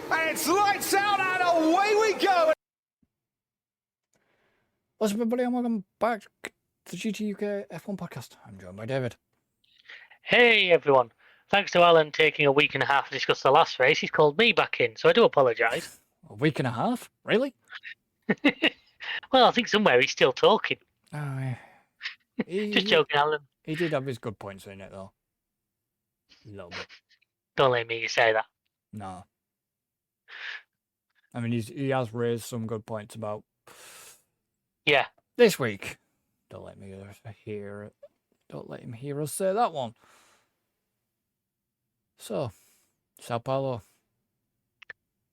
And it's lights out and away we go. What's up, everybody, and welcome back to the GT UK F1 podcast. I'm joined by David. Hey everyone. Thanks to Alan taking a week and a half to discuss the last race. He's called me back in, so I do apologise. A week and a half? Really? Well, I think somewhere he's still talking. Oh, yeah. Just joking, Alan. He did have his good points in it, though. A little bit. Don't let me say that. No. I mean, he has raised some good points about... Yeah. This week. Don't let me hear it. Don't let him hear us say that one. So, Sao Paulo.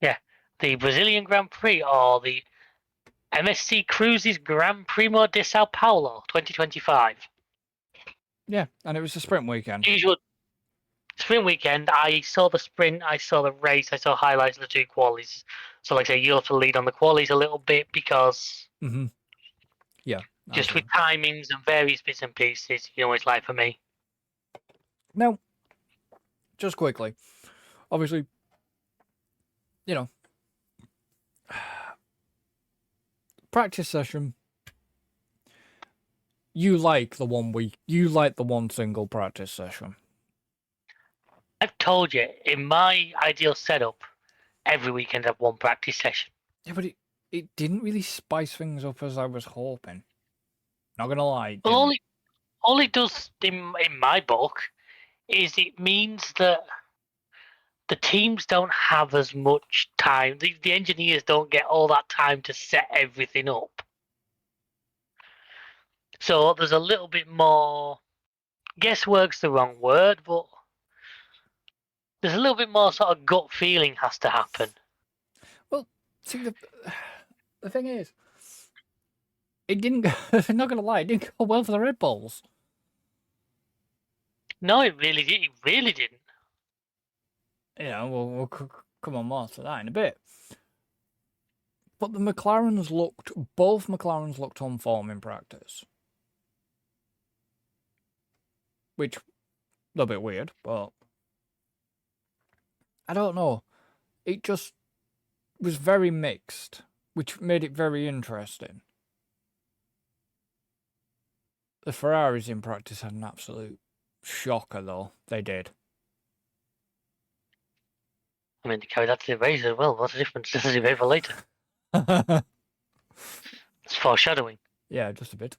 Yeah. The Brazilian Grand Prix, or the MSC Cruises Gran Primo de Sao Paulo 2025. Yeah, and it was a sprint weekend. Usual sprint weekend. I saw the sprint, I saw the race, I saw highlights of the two qualies. So, like I say, you'll have to lead on the qualies a little bit because... Mm-hmm. Yeah. Just with timings and various bits and pieces, you know what it's like for me. Now, just quickly, obviously, you know, practice session, you like the one single practice session. I've told you, in my ideal setup, every weekend I have one practice session. Yeah, but it didn't really spice things up as I was hoping. Not gonna lie. Well, all it does in my book is it means that the teams don't have as much time. The engineers don't get all that time to set everything up. So there's a little bit more, guesswork's the wrong word, but there's a little bit more sort of gut feeling has to happen. Well, see, the thing is, it didn't, I'm not going to lie, it didn't go well for the Red Bulls. No, it really did. It really didn't. Yeah, we'll come on more to that in a bit. But both McLarens looked on form in practice. Which, a little bit weird, but I don't know. It just was very mixed, which made it very interesting. The Ferraris in practice had an absolute shocker, though. They did. I mean, they carried that to the race as well. What's the difference? This is a for later. It's foreshadowing. Yeah, just a bit.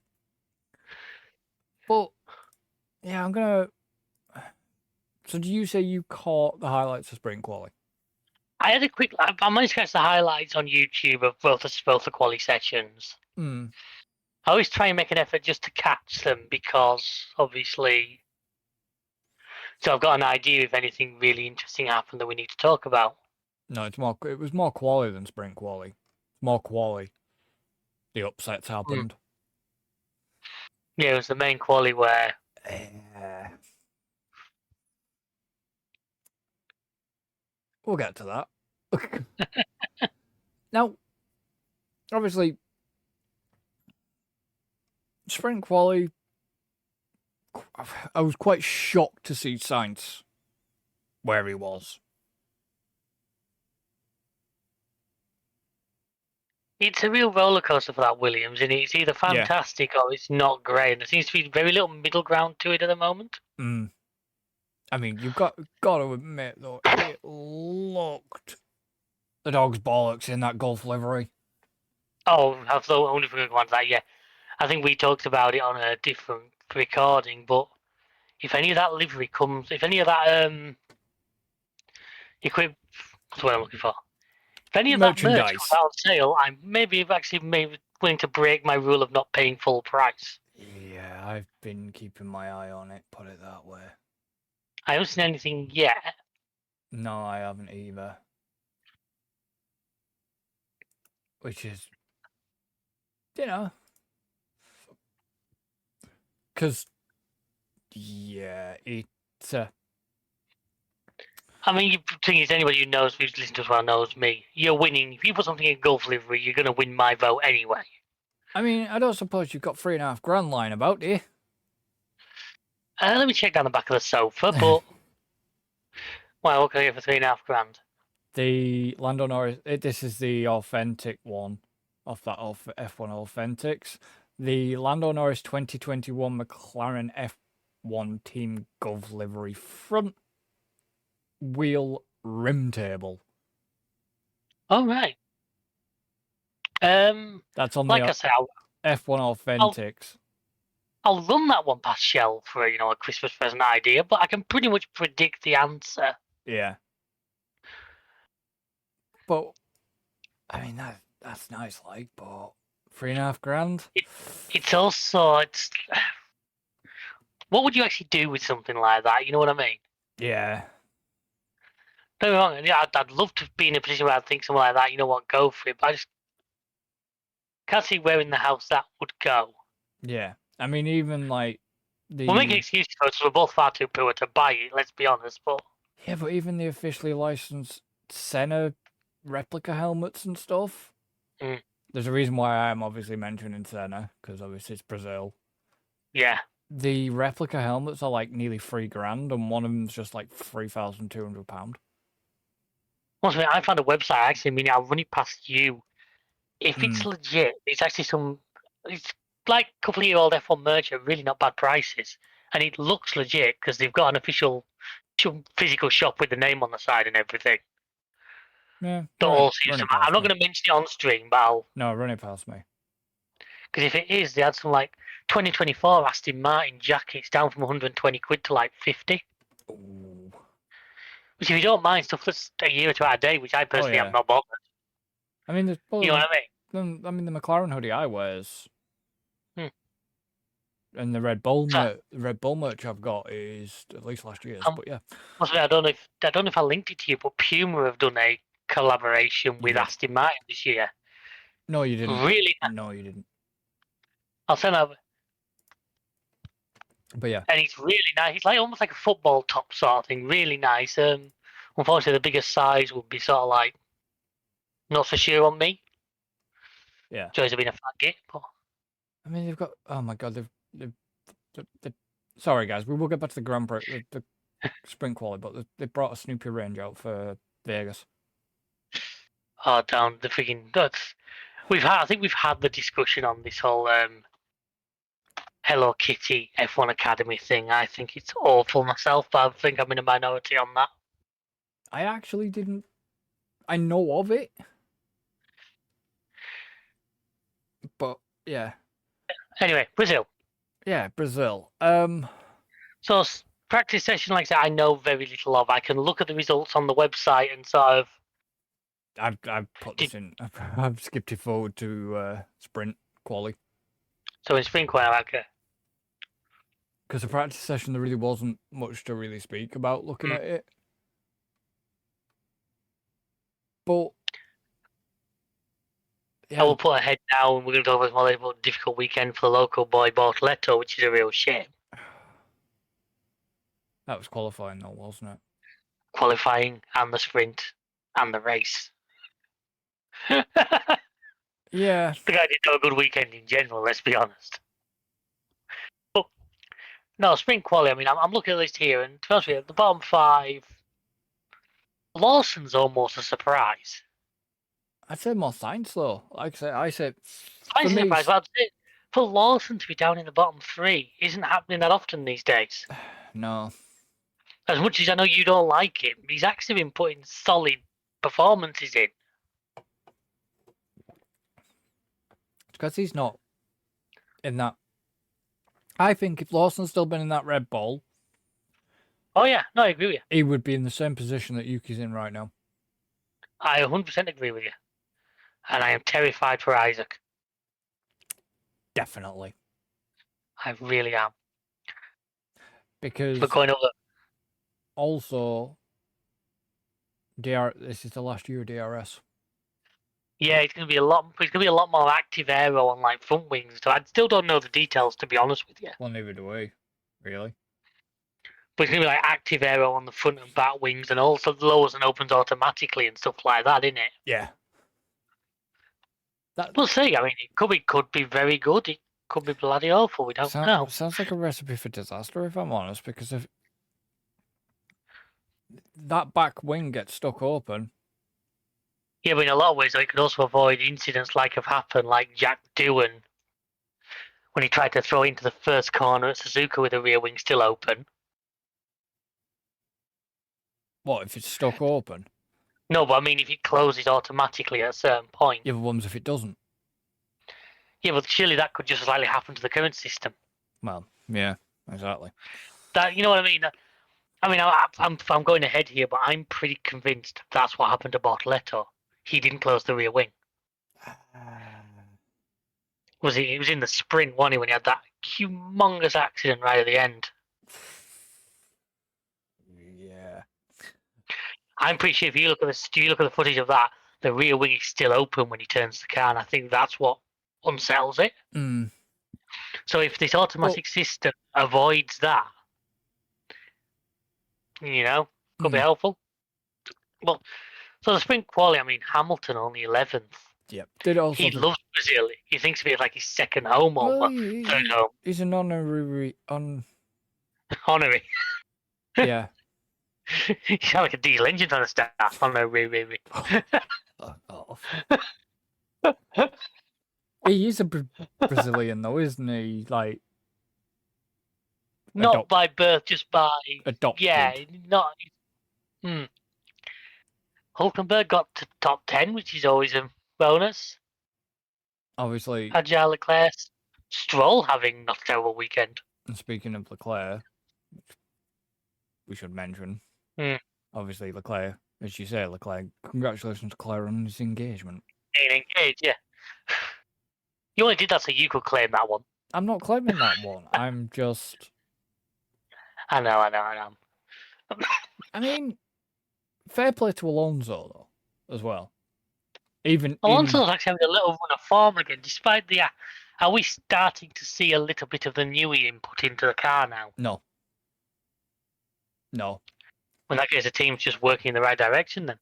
But, yeah, I'm going to... So, do you say you caught the highlights of sprint quali? I had a quick... I managed to catch the highlights on YouTube of both the quali sessions. Hmm. I always try and make an effort just to catch them because, obviously... So I've got an idea if anything really interesting happened that we need to talk about. No, it was more quali than sprint quali. More quali. The upsets happened. Yeah, it was the main quali where... We'll get to that. Now, obviously, sprint quali, I was quite shocked to see Sainz where he was. It's a real roller coaster for that Williams, and it's either fantastic or it's not great. And there seems to be very little middle ground to it at the moment. Mm. I mean, you've got to admit, though, it looked the dog's bollocks in that Gulf livery. Oh, I've only forgot to go on to that, yeah. I think we talked about it on a different recording, but if any of that livery comes, if any of that what's what I'm looking for? If any of that merch comes out on sale, I'm maybe willing to break my rule of not paying full price. Yeah, I've been keeping my eye on it, put it that way. I haven't seen anything yet. No, I haven't either. Which is, you know, because, yeah, it's... I mean, the thing is, anybody who knows, who's listened to us well knows me. You're winning. If you put something in Gulf livery, you're going to win my vote anyway. I mean, I don't suppose you've got $3,500 lying about, do you? Let me check down the back of the sofa, but... Well, what can I get for $3,500? The Lando Norris. This is the authentic one of that F1 Authentics. The Lando Norris 2021 McLaren F1 Team Gov livery front wheel rim table. Oh right. That's on Like the I said, F1 Authentics. I'll run that one past Shell for a Christmas present idea, but I can pretty much predict the answer. Yeah. But I mean that's nice, like, but $3,500. It's also what would you actually do with something like that? You know what I mean? Yeah. Don't get me wrong. Yeah, I'd love to be in a position where I think something like that. You know what? Go for it. But I just can't see where in the house that would go. Yeah. I mean, even like the. We'll make excuses for it, so we're both far too poor to buy it. Let's be honest. But yeah, but even the officially licensed Senna replica helmets and stuff. Mm. There's a reason why I am obviously mentioning Senna, because obviously it's Brazil. yeah, The replica helmets are like nearly $3,000, and one of them's just like £3,200. once I found a website. Actually, I mean, I'll run it past you. If it's legit, it's actually it's like a couple of year old F1 merch at really not bad prices, and it looks legit because they've got an official physical shop with the name on the side and everything. Yeah. I'm not going to mention it on stream, but No, run it past me. because if it is, they had some like 2024 Aston Martin jackets down from 120 quid to like 50. Ooh. Which, if you don't mind, stuff that's a year or two out of date, which I personally am not bothered. I mean, You know what I mean? I mean, the McLaren hoodie I wears, and the Red Bull merch I've got is at least last year's. But yeah, I don't know if I linked it to you, but Puma have done a collaboration with Aston Martin this year. No, you didn't. Really? No, you didn't. I'll send over. But yeah, and it's really nice. It's like almost like a football top sort of thing. Really nice. Unfortunately, the biggest size would be sort of like not so sure on me. Yeah. Joys have been a fat git, but I mean, they've got. Oh my god, they've sorry guys, we will get back to the Grand Prix, the sprint quality, but they brought a Snoopy range out for Vegas. Oh, down the freaking guts. I think we've had the discussion on this whole Hello Kitty F1 Academy thing. I think it's awful myself, but I think I'm in a minority on that. I actually didn't. I know of it, but yeah. Anyway, Brazil. Yeah, Brazil. So practice session, like I said, I know very little of. I can look at the results on the website and sort of. I've put this in. I've skipped it forward to sprint quali. So in sprint quali, okay. Because the practice session, there really wasn't much to really speak about looking at it. But yeah. I will put ahead now, and we're going to talk about more later, difficult weekend for the local boy Bortoleto, which is a real shame. That was qualifying, though, wasn't it? Qualifying and the sprint and the race. Yeah. The guy didn't have a good weekend in general, let's be honest. But no, sprint quali, I mean, I'm looking at the list here, and to be honest with you, the bottom 5, Lawson's almost a surprise. I'd say more Sainz, though. Like I said, Sainz is a surprise, but I'd say for Lawson to be down in the bottom 3 isn't happening that often these days. No. As much as I know you don't like him, he's actually been putting solid performances in. Because he's not in that. I think if Lawson's still been in that Red Bull. Oh, yeah. No, I agree with you. He would be in the same position that Yuki's in right now. I 100% agree with you. And I am terrified for Isaac. Definitely. I really am. Because. We're going over. Also, this is the last year of DRS. Yeah, it's gonna be a lot more active aero on like front wings. So I still don't know the details, to be honest with you. Well, neither do we, really. But it's gonna be like active aero on the front and back wings, and also lowers and opens automatically and stuff like that, isn't it? Yeah. We'll see. I mean, it could be very good. It could be bloody awful. We don't know. Sounds like a recipe for disaster, if I'm honest. Because if that back wing gets stuck open, Yeah, but in a lot of ways, though, it could also avoid incidents like have happened, like Jack Doohan when he tried to throw into the first corner at Suzuka with the rear wing still open. What if it's stuck open? No, but I mean, if it closes automatically at a certain point. Yeah, but what happens if it doesn't? Yeah, but surely that could just as likely happen to the current system. Well, yeah, exactly. That, you know what I mean? I'm going ahead here, but I'm pretty convinced that's what happened to Bortoleto. He didn't close the rear wing. It was in the sprint, wasn't he, when he had that humongous accident right at the end? Yeah. I'm pretty sure if you look at the footage of that, the rear wing is still open when he turns the car, and I think that's what unsettles it. Mm. So if this automatic system avoids that, could be helpful. Well, so the sprint quali, I mean, Hamilton only 11th. Yep. Did also He loves Brazil. He thinks of it like his second home or third home. He's an honorary Honorary. Yeah. You sound like a diesel engine trying to start. Honorary. He is a Brazilian though, isn't he? Like, not by birth, just by adopted. Yeah, not. Hulkenberg got to top 10, which is always a bonus. Obviously. Agile Leclerc, Stroll having not a terrible weekend. And speaking of Leclerc, we should mention. Obviously, Leclerc, as you say, congratulations to Leclerc on his engagement. Being engaged, yeah. You only did that so you could claim that one. I'm not claiming that one. I'm just. I know. I mean, fair play to Alonso though, as well. Alonso's actually having a little run of form again, despite the. Are we starting to see a little bit of the Newey input into the car now? No. In that case, the team's just working in the right direction then.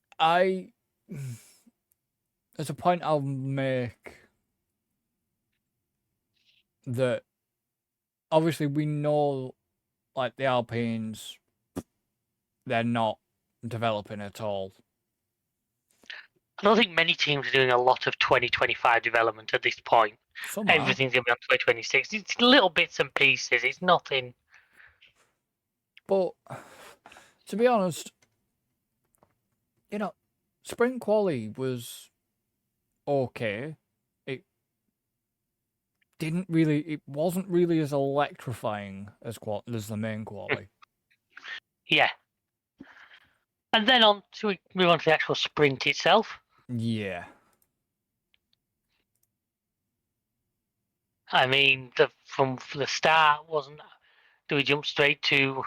There's a point I'll make that obviously we know, like, the Alpines, they're not developing at all. I don't think many teams are doing a lot of 2025 development at this point. Everything's going to be on 2026. It's little bits and pieces. It's nothing. But to be honest, sprint quali was okay. It wasn't really as electrifying as the main quali. Yeah. And then should we move on to the actual sprint itself? Yeah. I mean, from the start, do we jump straight to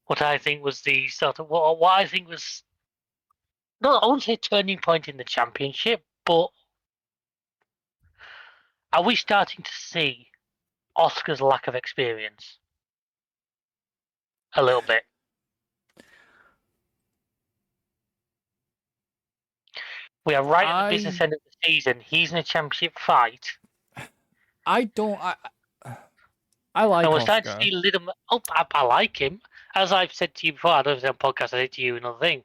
what I think was the sort of what I think was, I wouldn't say turning point in the championship, but are we starting to see Oscar's lack of experience? A little bit. We are right at the business end of the season. He's in a championship fight. I like and we're Oscar. starting to see a little. I like him. As I've said to you before, I don't know if it's on podcast, I said to you another thing.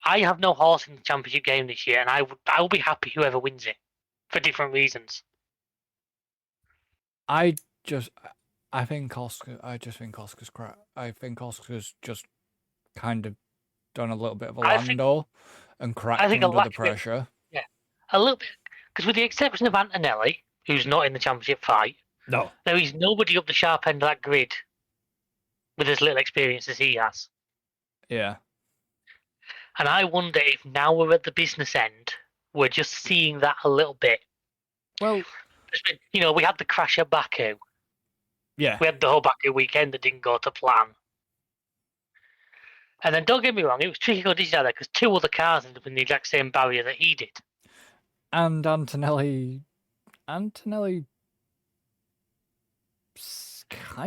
I have no horse in the championship game this year, and I will be happy whoever wins it for different reasons. I think Oscar's crap. I think Oscar's just kind of done a little bit of a Lando and cracked under the pressure. Yeah, a little bit. Because with the exception of Antonelli, who's not in the championship fight, there is nobody up the sharp end of that grid with as little experience as he has. Yeah. And I wonder if now we're at the business end, we're just seeing that a little bit. Well, we had the crash at Baku. Yeah. We had the whole Baku weekend that didn't go to plan. And then don't get me wrong, it was tricky going there because two other cars ended up in the exact same barrier that he did. And Antonelli kind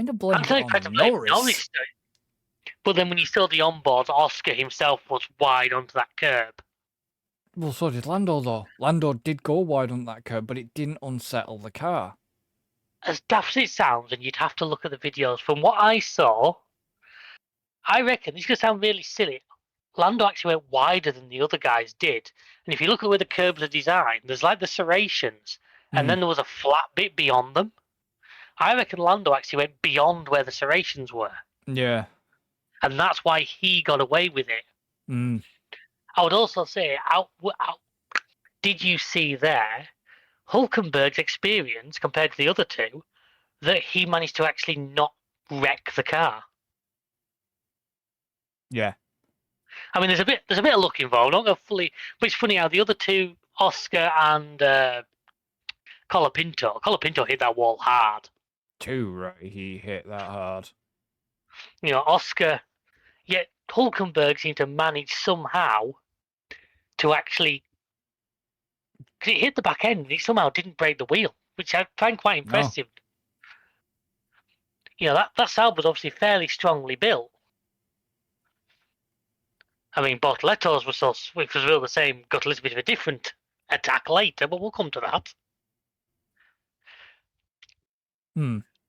of blamed it on Norris. But then when you saw the onboard, Oscar himself was wide onto that curb. Well, so did Lando, though. Lando did go wide on that curb, but it didn't unsettle the car. As daft as it sounds, and you'd have to look at the videos, from what I saw, I reckon, this is going to sound really silly, Lando actually went wider than the other guys did. And if you look at where the curbs are designed, there's like the serrations, and then there was a flat bit beyond them. I reckon Lando actually went beyond where the serrations were, Yeah. and that's why he got away with it. Mm. I would also say, did you see there Hulkenberg's experience compared to the other two, that he managed to actually not wreck the car? Yeah. I mean, there's a bit of luck involved. Not fully, but it's funny how the other two, Oscar and Colapinto hit that wall hard. Too right, he hit that hard. You know, Oscar, yet Hulkenberg seemed to manage somehow to actually, because it hit the back end and he somehow didn't break the wheel, which I find quite impressive. No. You know, that Sauber was obviously fairly strongly built. I mean, Bortoletto's which was real the same, got a little bit of a different attack later, but we'll come to that.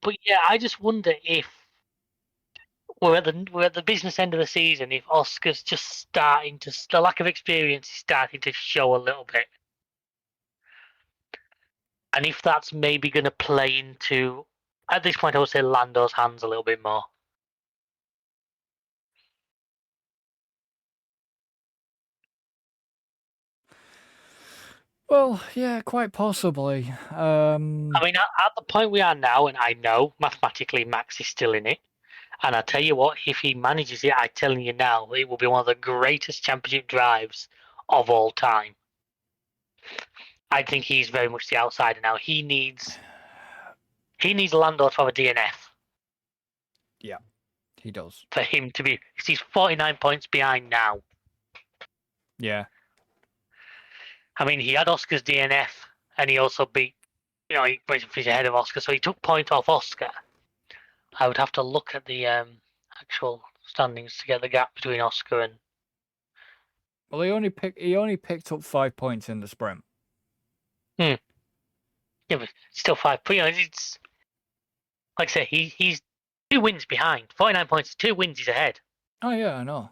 But yeah, I just wonder if we're at the business end of the season, if Oscar's just starting to, the lack of experience is starting to show a little bit. And if that's maybe going to play into, at this point I would say, Lando's hands a little bit more. Well, yeah, quite possibly. I mean, at the point we are now, and I know mathematically Max is still in it, and I tell you what, if he manages it, I'm telling you now, it will be one of the greatest championship drives of all time. I think he's very much the outsider now. He needs Lando to have a DNF. Yeah, he does. For him to be, because he's 49 points behind now. Yeah. I mean, he had Oscar's DNF, and he also beat, he was ahead of Oscar, so he took point off Oscar. I would have to look at the actual standings to get the gap between Oscar and. Well, he only picked up 5 points in the sprint. Yeah, but still 5 points. It's like I say, he's 2 wins behind. 49 points, 2 wins he's ahead. Oh yeah, I know.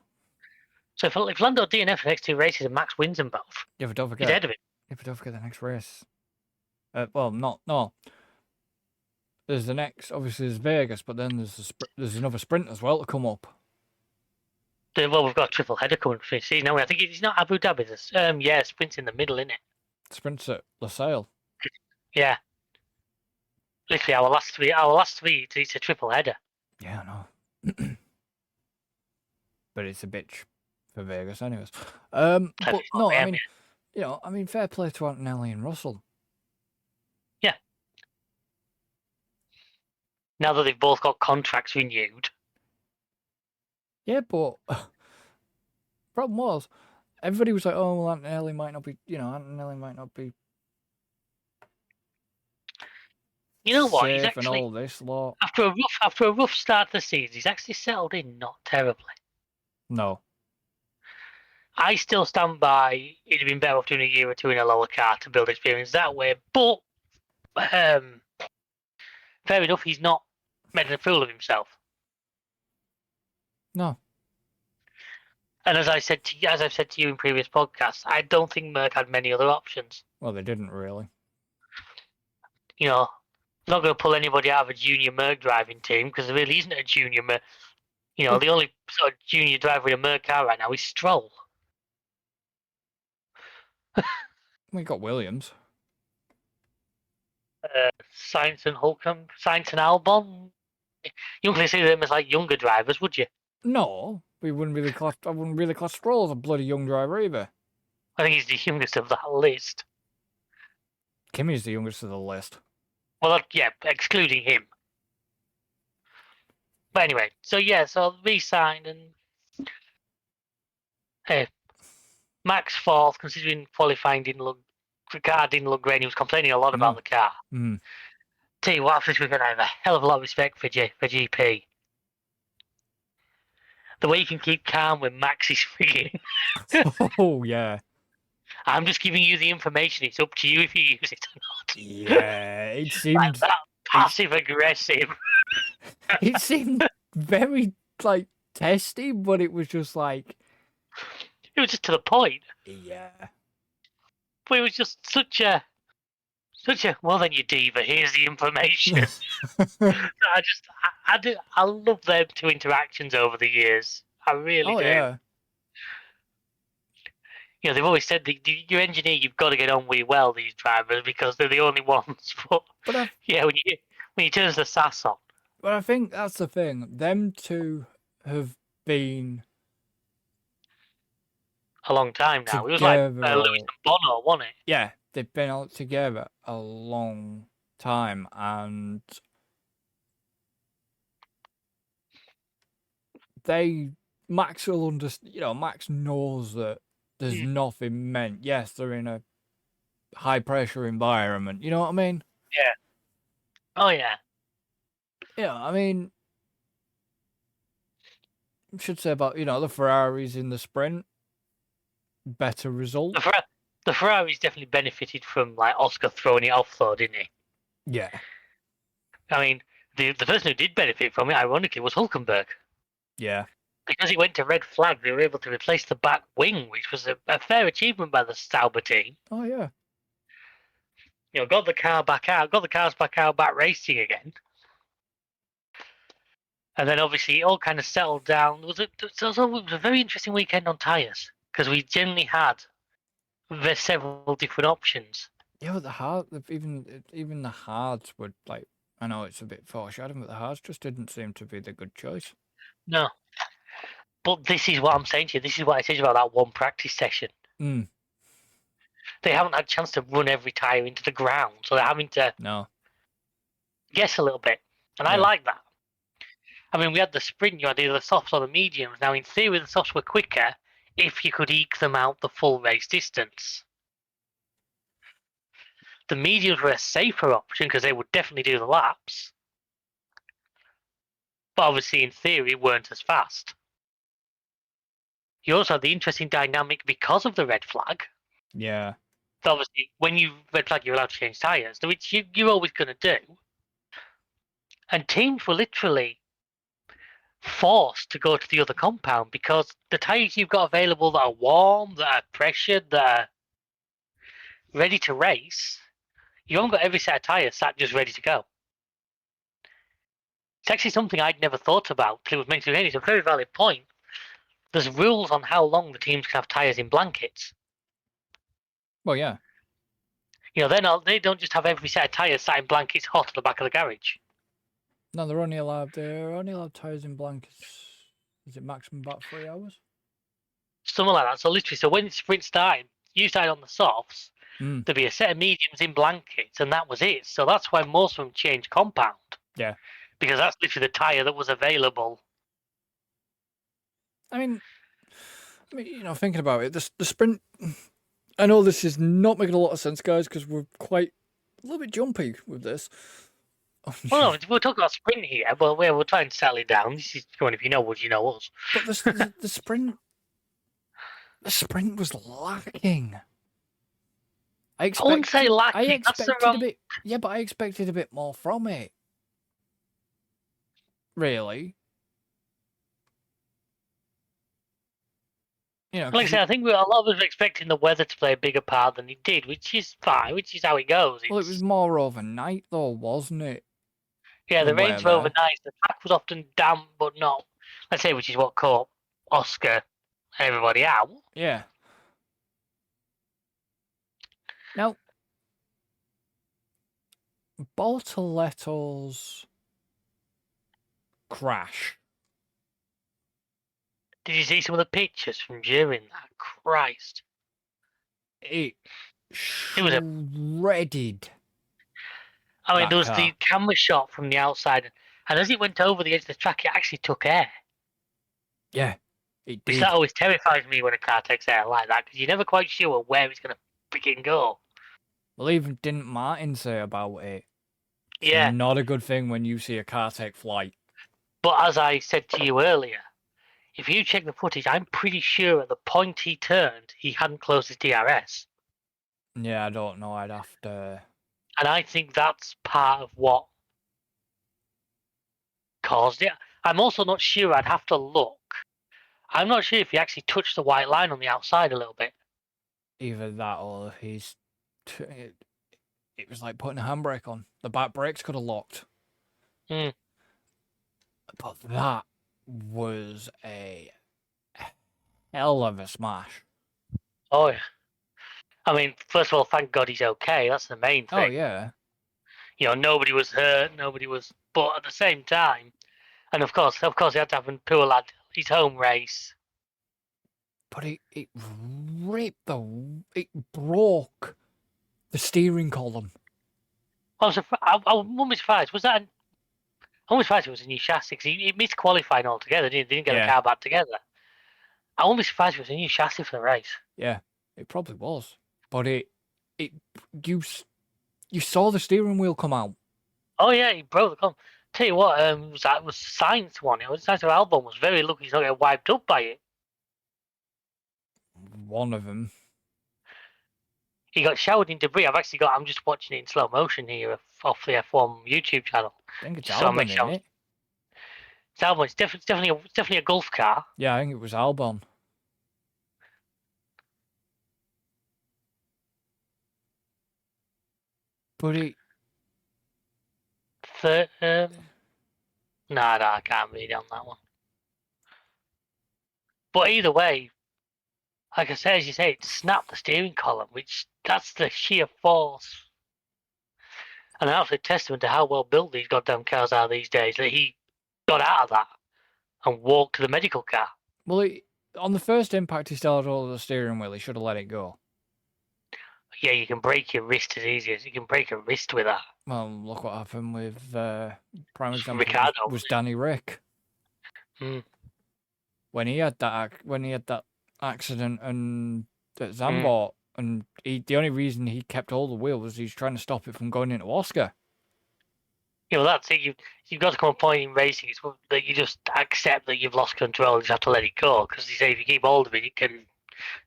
So if Lando DNF the next 2 races and Max wins them both, yeah, but don't forget, he's ahead of him. Yeah, but don't forget the next race. No. There's the next, obviously there's Vegas, but then there's another sprint as well to come up. Well, we've got a triple header coming for season. No, I think it's not Abu Dhabi. There's sprint's in the middle, isn't it? Sprint's at Losail. Yeah. Literally, our last three, it's a triple header. Yeah, I know. But it's a bitch for Vegas, anyways. But no, I mean, fair play to Antonelli and Russell. Yeah. Now that they've both got contracts renewed. Yeah, but problem was, everybody was like, "Oh, well, Antonelli might not be." Antonelli might not be. You know what? Safe He's actually, and all this lot. After a rough start to the season, he's actually settled in not terribly. No. I still stand by. It'd have been better off doing a year or 2 in a lower car to build experience that way. But fair enough, he's not made a fool of himself. No. And as I've said to you in previous podcasts, I don't think Merck had many other options. Well, they didn't really. Not going to pull anybody out of a junior Merck driving team because there really isn't a junior Merck. The only sort of junior driver in a Merck car right now is Stroll. We got Williams. Sainz and Albon. You wouldn't consider them as like younger drivers, would you? No, I wouldn't really class Stroll as a bloody young driver either. I think he's the youngest of that list. Kimi's the youngest of the list. Well, yeah, excluding him. But anyway, so re-signed and Max 4th, considering qualifying the car didn't look great. He was complaining a lot about the car. Mm. Tell you what, after this weekend, I have a hell of a lot of respect for GP. The way you can keep calm when Max is frigging. Oh, yeah. I'm just giving you the information. It's up to you if you use it or not. Yeah, it seemed... like that passive-aggressive. It seemed very, testy, but it was just like... It was just to the point. Yeah. But it was just such a well then you diva, here's the information. I love their two interactions over the years. I really Oh do. yeah. You know, they've always said your engineer, you've got to get on with well, these drivers, because they're the only ones. But yeah, when you turn the sass on. But I think that's the thing. Them two have been A long time now. It was like together. Lewis and Bono, wasn't it? Yeah, they've been out together a long time, and Max will understand. You know, Max knows that there's nothing meant. Yes, they're in a high pressure environment. You know what I mean? Yeah. Oh yeah. Yeah, I mean, I should say about the Ferraris in the sprint, better result. The Ferraris definitely benefited from like Oscar throwing it off, though, didn't he? Yeah. I mean, the person who did benefit from it, ironically, was Hulkenberg. Yeah. Because he went to red flag, they were able to replace the back wing, which was a fair achievement by the Sauber team. Oh yeah. You know, got the cars back out, back racing again. And then obviously it all kind of settled down. It was a very interesting weekend on tyres, because we generally had several different options. Yeah, but the hard, even the hards were like, I know it's a bit foreshadowing, but the hards just didn't seem to be the good choice. No. But this is what I'm saying to you. This is what I said about that one practice session. Mm. They haven't had a chance to run every tyre into the ground, so they're having to guess a little bit. And I like that. I mean, we had the sprint, you had either the softs or the mediums. Now, in theory, the softs were quicker if you could eke them out the full race distance. The mediums were a safer option because they would definitely do the laps. But obviously, in theory, weren't as fast. You also had the interesting dynamic because of the red flag. Yeah. So obviously, when you red flag, you're allowed to change tyres, which you're always going to do. And teams were literally forced to go to the other compound because the tyres you've got available that are warm, that are pressured, that are ready to race, you haven't got every set of tyres sat just ready to go. It's actually something I'd never thought about till it was mentioned again. It's a very valid point. There's rules on how long the teams can have tyres in blankets. Well, yeah. You know, they don't just have every set of tyres sat in blankets hot at the back of the garage. No, they're only allowed tyres in blankets. Is it maximum about 3 hours? Something like that. So literally, so when the sprint started, you started on the softs, there'd be a set of mediums in blankets, and that was it. So that's why most of them changed compound. Yeah. Because that's literally the tyre that was available. I mean, thinking about it, the sprint. I know this is not making a lot of sense, guys, because we're quite a little bit jumpy with this. Well, no, we're talking about sprint here, but we're trying to settle it down. This is going, if you know us, you know us. But the sprint was lacking. I wouldn't say lacking. But I expected a bit more from it. Really. Like I said, I think a lot of us were expecting the weather to play a bigger part than it did, which is fine, which is how it goes. Well, it was more overnight, though, wasn't it? Yeah, the rains were overnight. The track was often damp, but not, let's say, which is what caught Oscar and everybody out. Yeah. Now, Bortoletto's crash. Did you see some of the pictures from during that? Christ. It was shredded. I mean, there was the camera shot from the outside, and as it went over the edge of the track, it actually took air. Yeah, it did. Which that always terrifies me when a car takes air like that, because you're never quite sure where it's going to freaking go. Well, even didn't Martin say about it? Yeah. Not a good thing when you see a car take flight. But as I said to you earlier, if you check the footage, I'm pretty sure at the point he turned, he hadn't closed his DRS. Yeah, I don't know. I'd have to... And I think that's part of what caused it. I'm also not sure. I'd have to look I'm not sure if he actually touched the white line on the outside a little bit. Either that or it was like putting a handbrake on. The back brakes could have locked. Mm. But that was a hell of a smash. Oh, yeah. I mean, first of all, thank God he's okay. That's the main thing. Oh, yeah. Nobody was hurt. But at the same time, and of course, he had to have a poor lad his home race. But it broke the steering column. I'm almost surprised. I'm almost surprised it was a new chassis because he missed qualifying altogether. Didn't get the car back together. I'm almost surprised it was a new chassis for the race. Yeah, it probably was. But you saw the steering wheel come out. Oh yeah, he broke the column. Tell you what, was Sainz one. It was Sainz Albon was very lucky he's not getting wiped up by it. One of them. He got showered in debris. I'm just watching it in slow motion here off the F1 YouTube channel. I think it's Albon, isn't it? It's Albon. It's definitely a Gulf car. Yeah, I think it was Albon. But no, I can't read on that one. But either way, like I said, as you say, it snapped the steering column, which that's the sheer force. And an absolute testament to how well built these goddamn cars are these days, that he got out of that and walked to the medical car. Well, on the first impact, he still had all of the steering wheel. He should have let it go. Yeah, you can break your wrist as easy as you can break a wrist with that. Well, look what happened with prime example Ricciardo was Danny Rick. Mm. When he had that accident and at Zandvoort, and the only reason he kept hold of the wheel was he's trying to stop it from going into Oscar. Yeah, well, that's it. You've got to come a point in racing that you just accept that you've lost control and you have to let it go, because you say if you keep hold of it, it can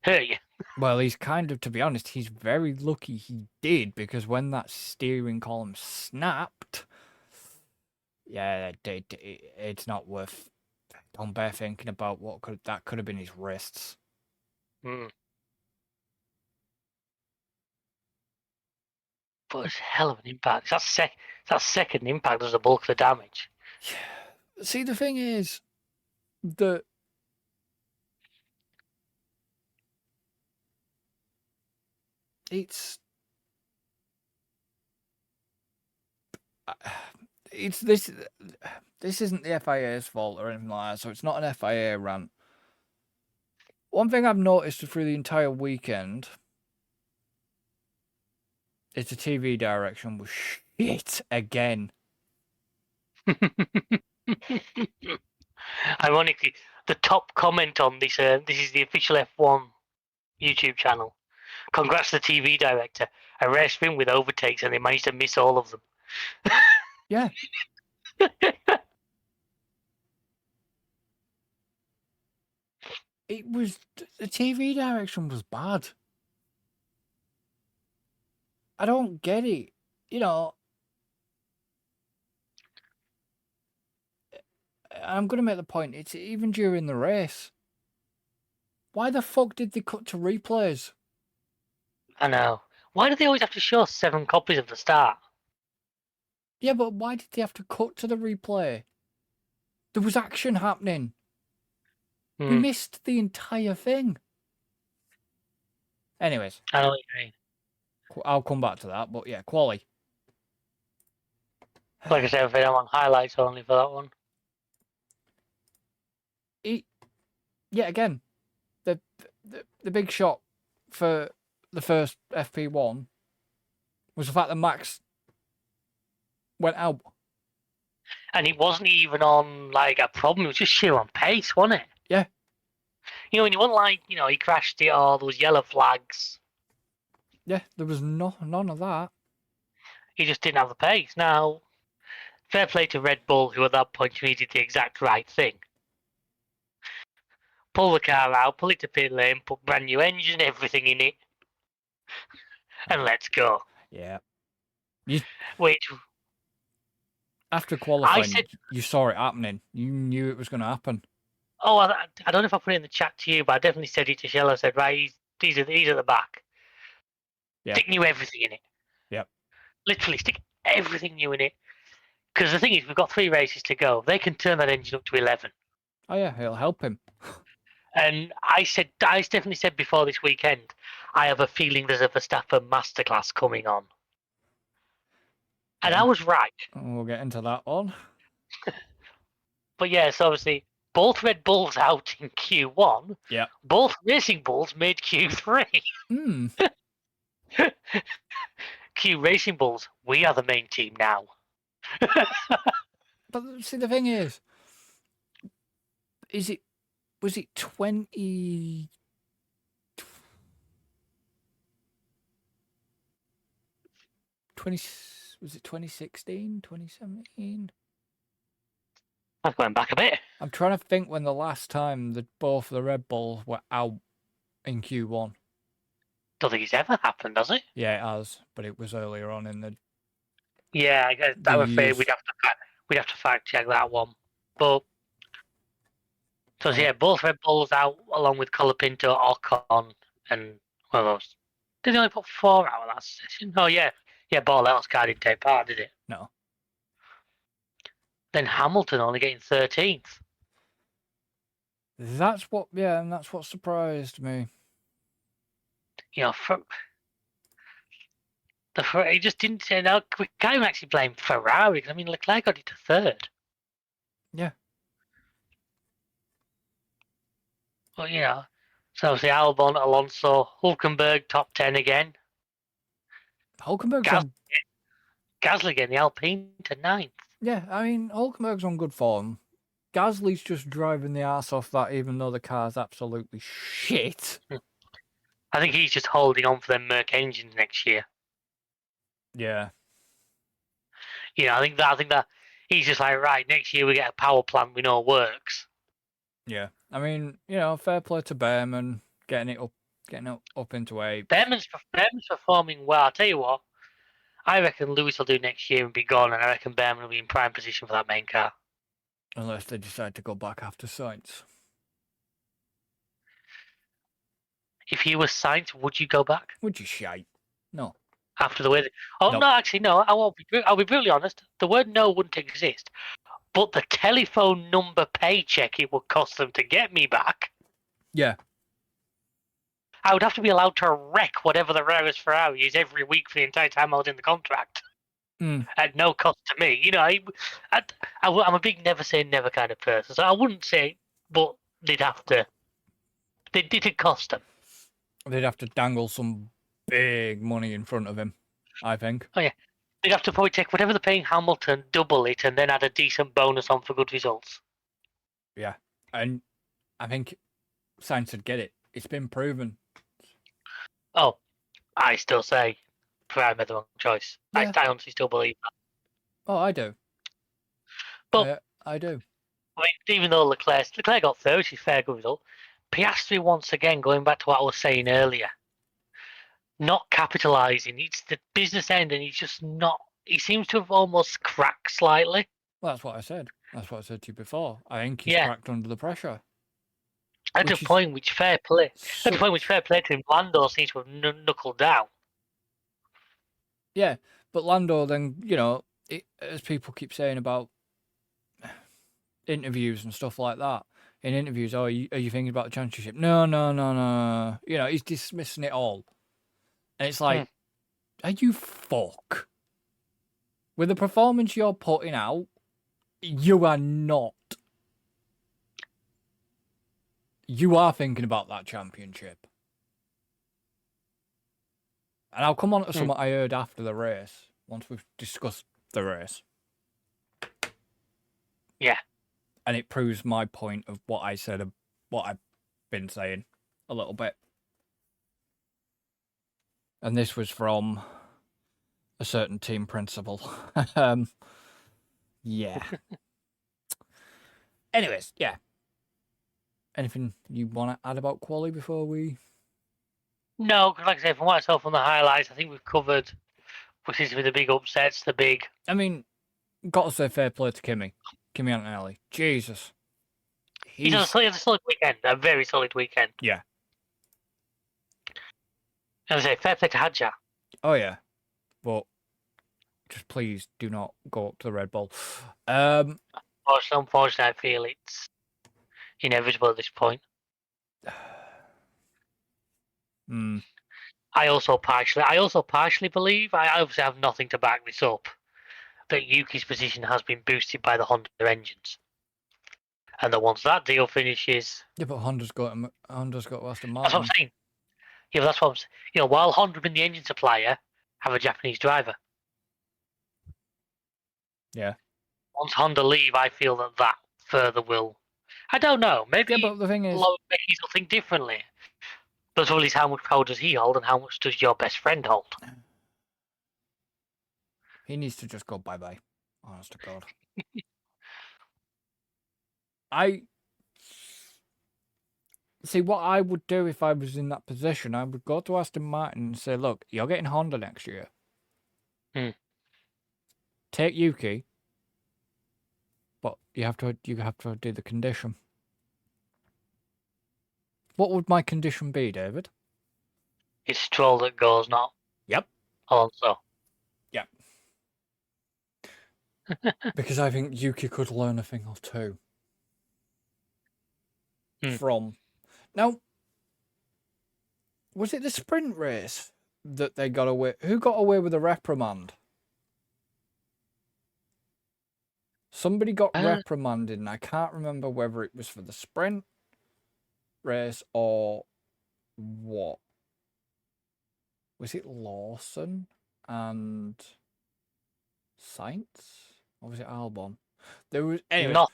hurt you. Well, he's kind of, to be honest, he's very lucky he did, because when that steering column snapped, yeah, it's not worth. Don't bear thinking about what could have been his wrists. Mm. But it's a hell of an impact. That second impact does the bulk of the damage. Yeah. See, the thing is that it's this isn't the FIA's fault or anything like that, so it's not an FIA rant. One thing I've noticed through the entire weekend is the TV direction was shit again. Ironically, the top comment on this is the official F1 YouTube channel. Congrats to the TV director. A rare spin with overtakes, and they managed to miss all of them. Yeah. The TV direction was bad. I don't get it. I'm going to make the point, it's even during the race. Why the fuck did they cut to replays? I know. Why do they always have to show 7 copies of the start? Yeah, but why did they have to cut to the replay? There was action happening. We missed the entire thing. Anyways. I know what you mean. I'll come back to that, but yeah, quali. Like I said, I'm on highlights only for that one. Yeah, again, the big shot for the first FP1 was the fact that Max went out. And it wasn't even on like a problem, it was just sheer on pace, wasn't it? Yeah. And it wasn't like, he crashed it or there was yellow flags. Yeah, there was none of that. He just didn't have the pace. Now, fair play to Red Bull, who at that point did the exact right thing. Pull the car out, pull it to pit lane, put brand new engine, everything in it, and let's go. Yeah. After qualifying, you saw it happening. You knew it was going to happen. Oh, I don't know if I put it in the chat to you, but I definitely said it to Shell. I said, right, he's at the back. Yeah. Stick new everything in it. Yep. Literally, stick everything new in it. Because the thing is, we've got 3 races to go. They can turn that engine up to 11. Oh yeah, it'll help him. And I definitely said before this weekend, I have a feeling there's a Verstappen masterclass coming on. And I was right. We'll get into that one. But yes, obviously, both Red Bulls out in Q1. Yeah. Both Racing Bulls made Q3. Hmm. Q Racing Bulls, we are the main team now. But see, the thing is was it 20? Was it 2016, 2017? I'm going back a bit. I'm trying to think when the last time that both the Red Bulls were out in Q1. Don't think it's ever happened, has it? Yeah, it has, but it was earlier on in the. Yeah, I guess I'm afraid we'd have to fact check that one. But so yeah, both Red Bulls out along with Colapinto, Ocon, and one of those. Did they only put 4 out of that session? Oh yeah, Borlett's car didn't take part, did it? No. Then Hamilton only getting 13th. That's what surprised me. You know, he just didn't say no. We can't even actually blame Ferrari. I mean, Leclerc got it to 3rd. Yeah. Well, you know, so obviously Albon, Alonso, Hulkenberg top 10 again. Hulkenberg's Gasly getting the Alpine to 9th. Yeah, I mean, Hulkenberg's on good form. Gasly's just driving the arse off that, even though the car's absolutely shit. I think he's just holding on for them Merc engines next year. Yeah. You know, I think that he's just like, right, next year we get a power plant we know works. Yeah. I mean, you know, fair play to Behrman, getting it up into 8. Behrman's performing well. I'll tell you what, I reckon Lewis will do next year and be gone, and I reckon Behrman will be in prime position for that main car. Unless they decide to go back after Sainz. If you were Sainz, would you go back? Would you shite? No. After the way no, actually, no, I won't be. I'll be brutally honest. The word no wouldn't exist. But the telephone number paycheck it would cost them to get me back. Yeah. I would have to be allowed to wreck whatever the rarest Ferrari is every week for the entire time I was in the contract. At no cost to me. You know, I'm a big never say never kind of person. So I wouldn't say, but they'd have to. It'd cost them. They'd have to dangle some big money in front of him, I think. Oh, yeah. They'd have to probably take whatever they're paying Hamilton, double it, and then add a decent bonus on for good results. Yeah. And I think Sainz would get it. It's been proven. Oh, I still say Ferrari made the wrong choice. Yeah. I honestly still believe that. Oh, I do. But I do. I mean, even though Leclerc got 3rd, which is a fair good result, Piastri once again, going back to what I was saying earlier, not capitalising. It's the business end, and he's just not. He seems to have almost cracked slightly. Well, that's what I said. That's what I said to you before. I think he's cracked under the pressure. At the point which fair play. At the point which fair play to him, Lando seems to have knuckled down. Yeah, but Lando then, you know, as people keep saying about interviews and stuff like that, in interviews, are you thinking about the championship? No. You know, he's dismissing it all. And it's like, are you fuck? With the performance you're putting out, you are not. You are thinking about that championship. And I'll come on to something I heard after the race, once we've discussed the race. Yeah. And it proves my point of what I said, what I've been saying a little bit. And this was from a certain team principal. Yeah. Anyways, yeah. Anything you want to add about quali before we... No, because like I said, from what I saw from the highlights, I think we've covered what seems to be the big upsets, the big... I mean, got to say fair play to Kimi Antonelli. Jesus. He has a solid weekend, a very solid weekend. Yeah. As I say, fair play to Hadjar. Oh yeah, but just please do not go up to the Red Bull. Unfortunately, I feel it's inevitable at this point. I also partially believe, I obviously have nothing to back this up, that Yuki's position has been boosted by the Honda engines. And that once that deal finishes... Yeah, but Honda's got Aston Martin. That's what I'm saying. Yeah, but that's what I'm saying. While Honda being the engine supplier, have a Japanese driver. Yeah. Once Honda leave, I feel that further will... I don't know. Maybe Yeah, but the thing is... Becky's will think differently. But the is how much power does he hold and how much does your best friend hold? He needs to just go bye-bye. Honest to God. See, what I would do if I was in that position, I would go to Aston Martin and say, look, you're getting Honda next year. Take Yuki, but you have to do the condition. What would my condition be, David? It's Stroll that goes, not Alonso. Yep. Because I think Yuki could learn a thing or two from... Now, was it the sprint race that they got away... Who got away with a reprimand? Somebody got reprimanded, and I can't remember whether it was for the sprint race or what. Was it Lawson and Sainz? Or was it Albon? There was... Anyway.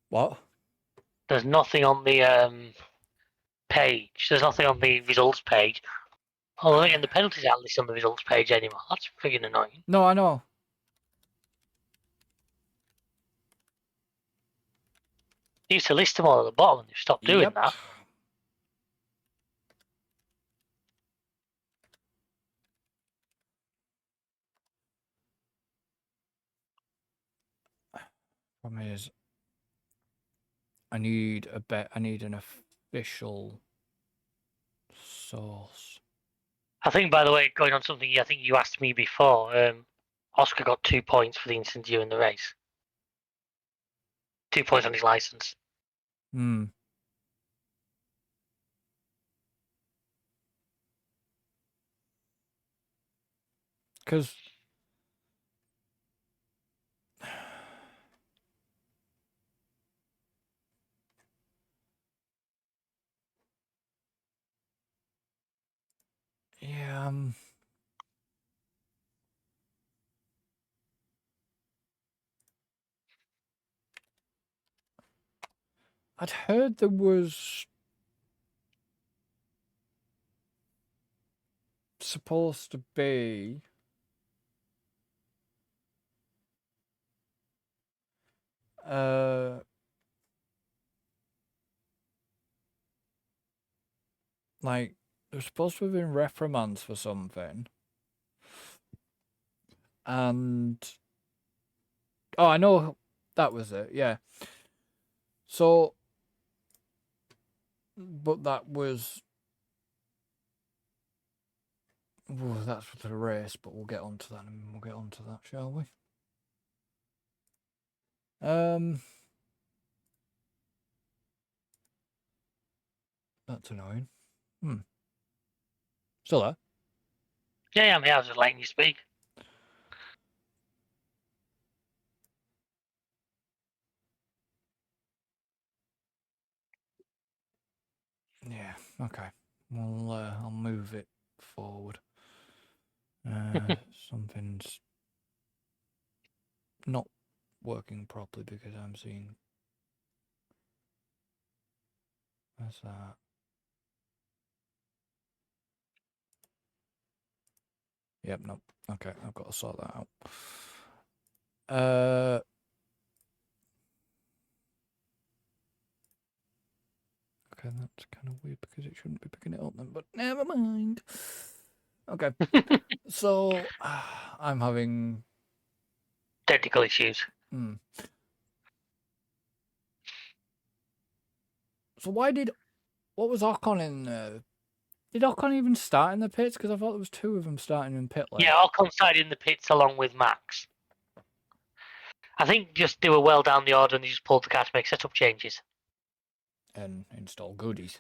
What? There's nothing on the page. There's nothing on the results page. Oh, and the penalties aren't listed on the results page anymore. That's friggin' annoying. No, I know. They used to list them all at the bottom and they've stopped doing that. Problem is, I need an official source. I think, by the way, going on something I think you asked me before, Oscar got 2 points for the incident during the race. 2 points on his license. Because yeah, I'd heard there was supposed to be like there's supposed to have been reprimands for something, and I know that was it. Yeah. So, but that was that's for the race. But we'll get onto that, and we'll get onto that, shall we? That's annoying. Still there? Yeah, I'm here. I was just letting you speak. Yeah. Okay. Well, I'll move it forward. Something's not working properly because I'm seeing. What's that? Yep, nope. Okay, I've got to sort that out. Okay, that's kind of weird because it shouldn't be picking it up then, but never mind. Okay, so I'm having technical issues. So what was Ocon in? Did Ocon even start in the pits? Because I thought there was two of them starting in pit lane. Yeah, Ocon started in the pits along with Max. I think just they were well down the order and they just pulled the car to make setup changes. And install goodies.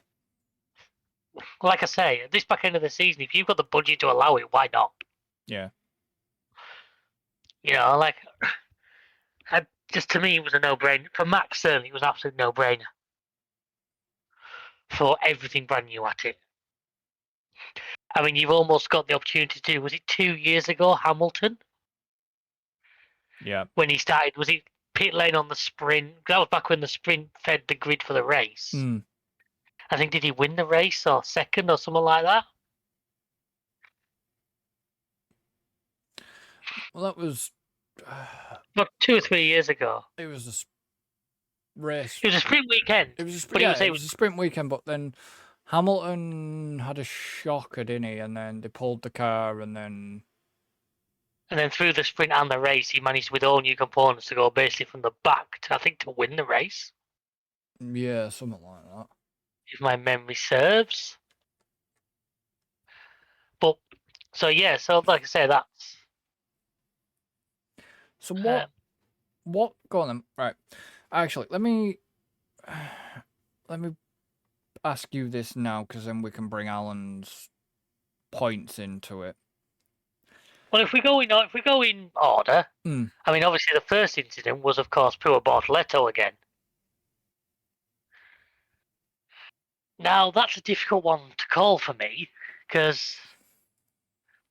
Like I say, at this back end of the season, if you've got the budget to allow it, why not? Yeah. You know, like, just to me, it was a no-brainer. For Max, certainly, it was an absolute no-brainer. For everything brand new at it. I mean, you've almost got the opportunity to do, was it 2 years ago, Hamilton? Yeah. When he started, was it pit lane on the sprint? That was back when the sprint fed the grid for the race. Mm. I think, did he win the race or second or something like that? Well, that was. Not 2 or 3 years ago. It was a race. It was a sprint weekend. It was a but it was a sprint weekend, but then Hamilton had a shocker, didn't he? And then they pulled the car, and then through the sprint and the race, he managed with all new components to go basically from the back to, I think, to win the race. Yeah, something like that. If my memory serves. But so yeah, so like I say, that's. So what? Go on then. Right. Actually, let me ask you this now, because then we can bring Alan's points into it. Well, if we go in order, I mean, obviously the first incident was, of course, Pure Bortoletto again. Now that's a difficult one to call for me, because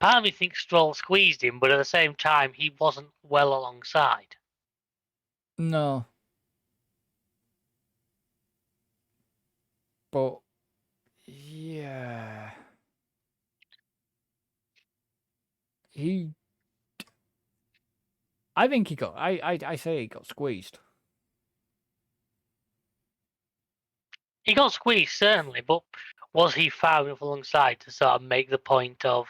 part of me thinks Stroll squeezed him, but at the same time, he wasn't well alongside. No. But yeah, I think he got. I say he got squeezed. He got squeezed, certainly, but was he far enough alongside to sort of make the point of?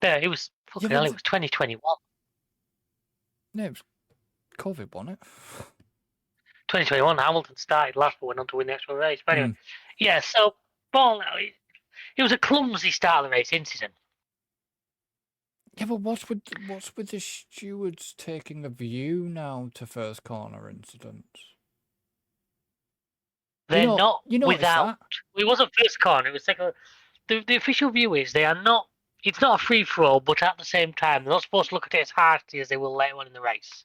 Yeah, it was. Fucking hell, it was 2021. Yeah, it was COVID, wasn't it? 2021, Hamilton started last, but went on to win the actual race. But anyway, yeah. So, it was a clumsy start of the race incident. Yeah, but what's with the stewards taking a view now to first corner incidents? They're not without. That? It wasn't first corner. It was second. The official view is they are not. It's not a free for all, but at the same time, they're not supposed to look at it as harshly as they will later on in the race.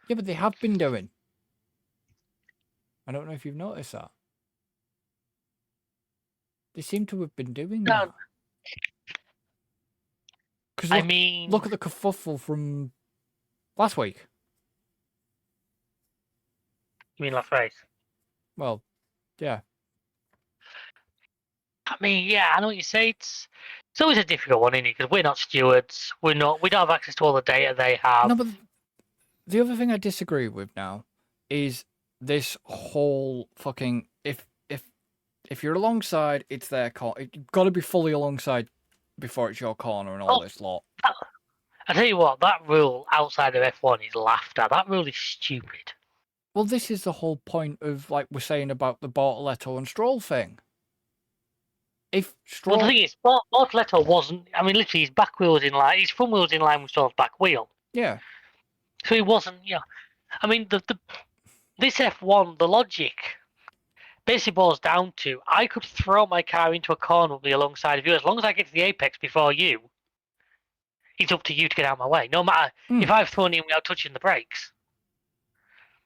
Yeah, but they have been doing. I don't know if you've noticed that. They seem to have been doing that. Because I mean, look at the kerfuffle from last week. You mean last race? Well, yeah. I mean, yeah, I know what you say. It's always a difficult one, isn't it? Because we're not stewards. We don't have access to all the data they have. No, but the other thing I disagree with now is this whole fucking if you're alongside, it's their corner. You've got to be fully alongside before it's your corner and all this lot. I tell you what, that rule outside of F1 is laughed at. That rule is stupid. Well, this is the whole point of, like we're saying about the Bortoletto and Stroll thing. If Stroll... Well, the thing is, Bortoletto wasn't... I mean, literally, his back wheel was in line. His front wheel was in line with Stroll's back wheel. Yeah. So he wasn't, I mean, this F1, the logic basically boils down to, I could throw my car into a corner with me alongside of you. As long as I get to the apex before you, it's up to you to get out of my way. No matter if I've thrown in without touching the brakes.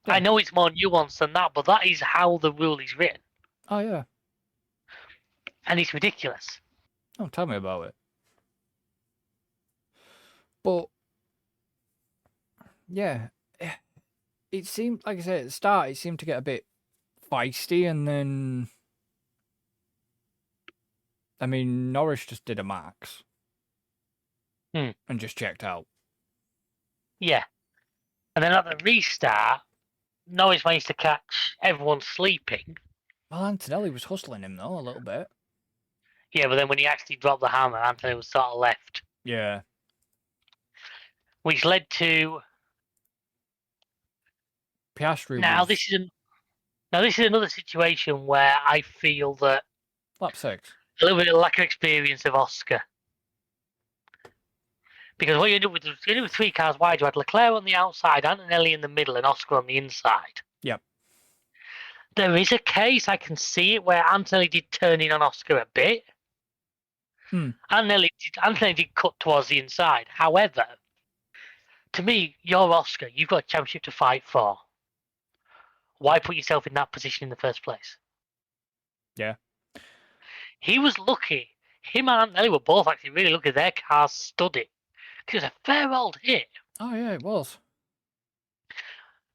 Yeah. I know it's more nuanced than that, but that is how the rule is written. Oh, yeah. And it's ridiculous. Oh, tell me about it. But, yeah, it seemed, like I said, at the start, it seemed to get a bit feisty, and then, I mean, Norris just did a max and just checked out. Yeah. And then at the restart, Norris managed to catch everyone sleeping. Well, Antonelli was hustling him, though, a little bit. Yeah, but then when he actually dropped the hammer, Antonelli was sort of left. Yeah. Which led to Piastri Now was this is another situation where I feel that lap 6. a little bit of lack of experience of Oscar. Because what you end up with, three cars wide, you had Leclerc on the outside, Antonelli in the middle, and Oscar on the inside. Yep. There is a case, I can see it, where Antonelli did turn in on Oscar a bit. Antonelli did cut towards the inside. However, to me, you're Oscar. You've got a championship to fight for. Why put yourself in that position in the first place? Yeah. He was lucky. Him and Antonelli were both actually really lucky. Their cars stood it. It was a fair old hit. Oh, yeah, it was.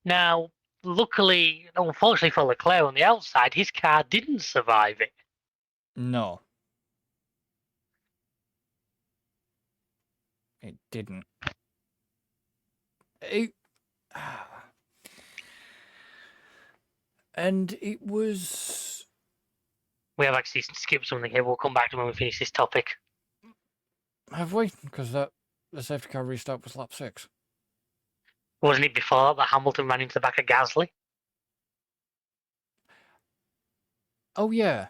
Now, luckily, unfortunately for Leclerc on the outside, his car didn't survive it. No. It didn't. And it was... We have actually skipped something here. We'll come back to when we finish this topic. Have we? Because the safety car restart was lap 6. Wasn't it before that Hamilton ran into the back of Gasly? Oh, yeah.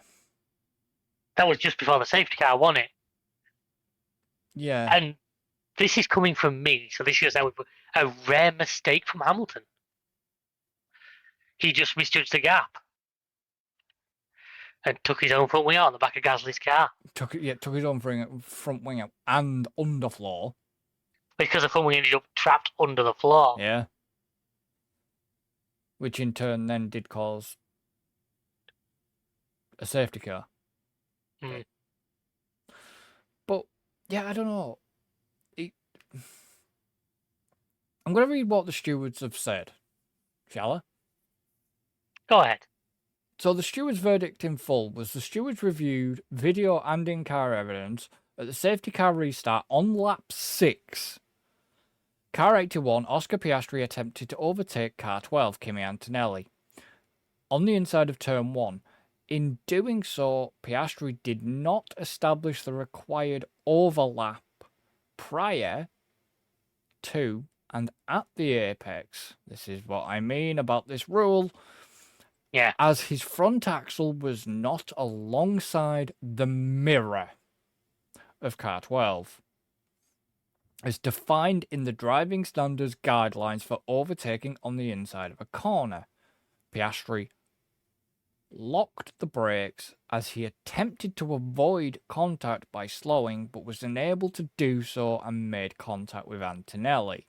That was just before the safety car won it. Yeah. And this is coming from me, so this is a rare mistake from Hamilton. He just misjudged the gap and took his own front wing out on the back of Gasly's car. Took his own front wing out and underfloor. Because the front wing ended up trapped under the floor. Yeah. Which in turn then did cause a safety car. Mm. But, yeah, I don't know. I'm going to read what the stewards have said. Shall I? Go ahead. So the steward's verdict in full was the stewards reviewed video and in-car evidence at the safety car restart on lap 6. Car 81, Oscar Piastri attempted to overtake car 12, Kimi Antonelli, on the inside of turn 1. In doing so, Piastri did not establish the required overlap prior to and at the apex. This is what I mean about this rule. Yeah. As his front axle was not alongside the mirror of car 12. As defined in the driving standards guidelines for overtaking on the inside of a corner. Piastri locked the brakes as he attempted to avoid contact by slowing, but was unable to do so and made contact with Antonelli.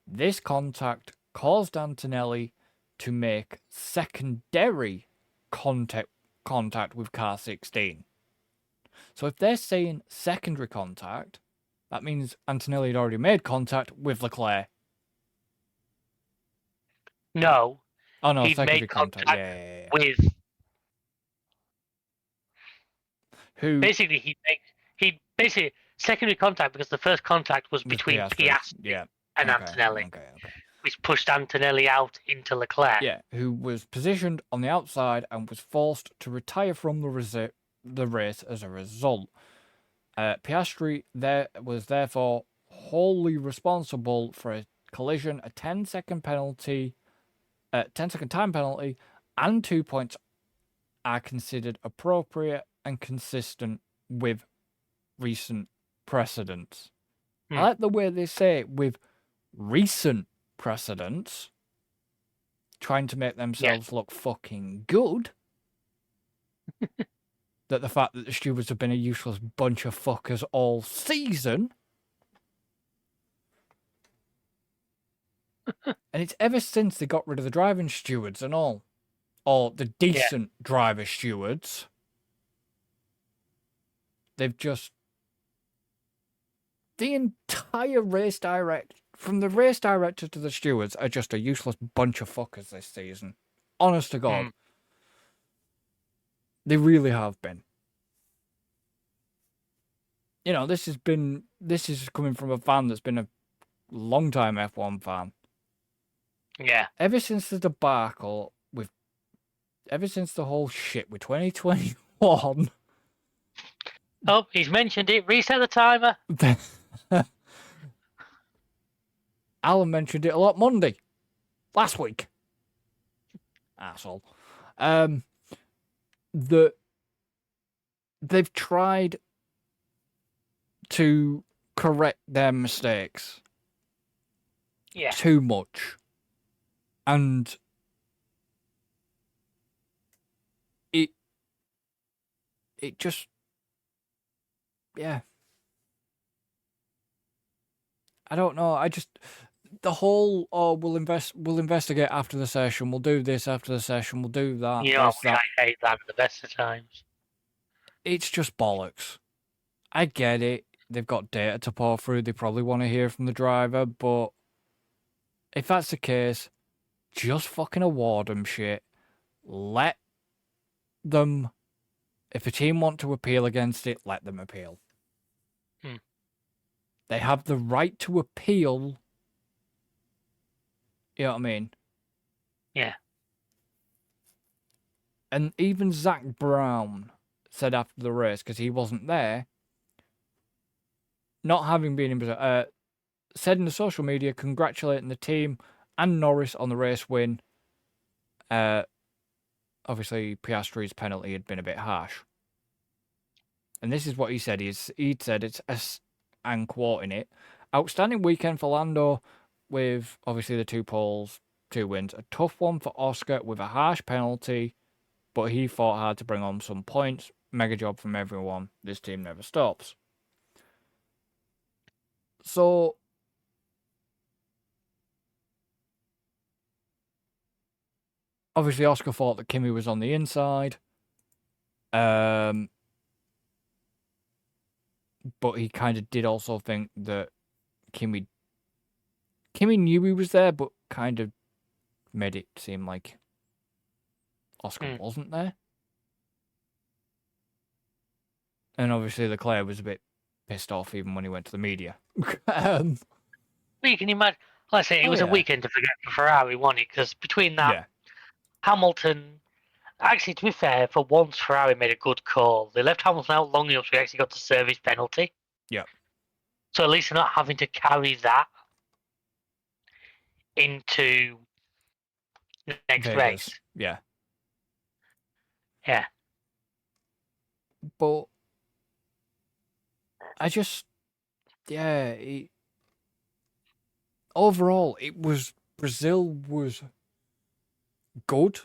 This contact caused Antonelli to make secondary contact with car 16. So if they're saying secondary contact, that means Antonelli had already made contact with Leclerc. No. Oh no, He'd secondary made contact. contact Yeah. with. Who Basically, he basically secondary contact because the first contact was between Piastri yeah. and Okay, Antonelli, okay. which pushed Antonelli out into Leclerc. Yeah, who was positioned on the outside and was forced to retire from the race as a result. Piastri was therefore wholly responsible for a collision, a 10-second penalty, 10-second time penalty, and 2 points are considered appropriate and consistent with recent precedents. I like the way they say it, with recent precedents, trying to make themselves look fucking good. That the fact that the stewards have been a useless bunch of fuckers all season. And it's ever since they got rid of the driving stewards and all. Or the decent driver stewards. They've just... The entire race from the race director to the stewards are just a useless bunch of fuckers this season. Honest to God. They really have been. You know, this is coming from a fan that's been a long-time F1 fan. Yeah. Ever since the debacle ever since the whole shit with 2021. Oh, he's mentioned it. Reset the timer. Alan mentioned it a lot Monday. Last week. asshole. That they've tried to correct their mistakes Yeah. too much, and it just, yeah. I don't know. The whole, oh, we'll investigate after the session. We'll do this after the session. We'll do that. You know, This, that. I hate that at the best of times. It's just bollocks. I get it. They've got data to pour through. They probably want to hear from the driver, but if that's the case, just fucking award them shit. Let them. If a team want to appeal against it, let them appeal. They have the right to appeal. You know what I mean? Yeah. And even Zach Brown said after the race, because he wasn't there, not having been in Brazil, said in the social media congratulating the team and Norris on the race win. Obviously, Piastri's penalty had been a bit harsh. And this is what he said. He'd said, I'm quoting it, outstanding weekend for Lando with obviously the 2 poles, 2 wins. A tough one for Oscar with a harsh penalty, but he fought hard to bring on some points. Mega job from everyone. This team never stops. So, obviously Oscar thought that Kimi was on the inside. But he kind of did also think that Kimi knew he was there, but kind of made it seem like Oscar wasn't there. And obviously Leclerc was a bit pissed off even when he went to the media. Well, you can imagine. Like I say, it was a weekend to forget for Ferrari, wasn't it? Because between that, Hamilton. Actually, to be fair, for once Ferrari made a good call. They left Hamilton out long enough so he actually got to serve his penalty. Yeah. So at least they're not having to carry that into the next race. Yeah. Yeah. But I just, overall, Brazil was good.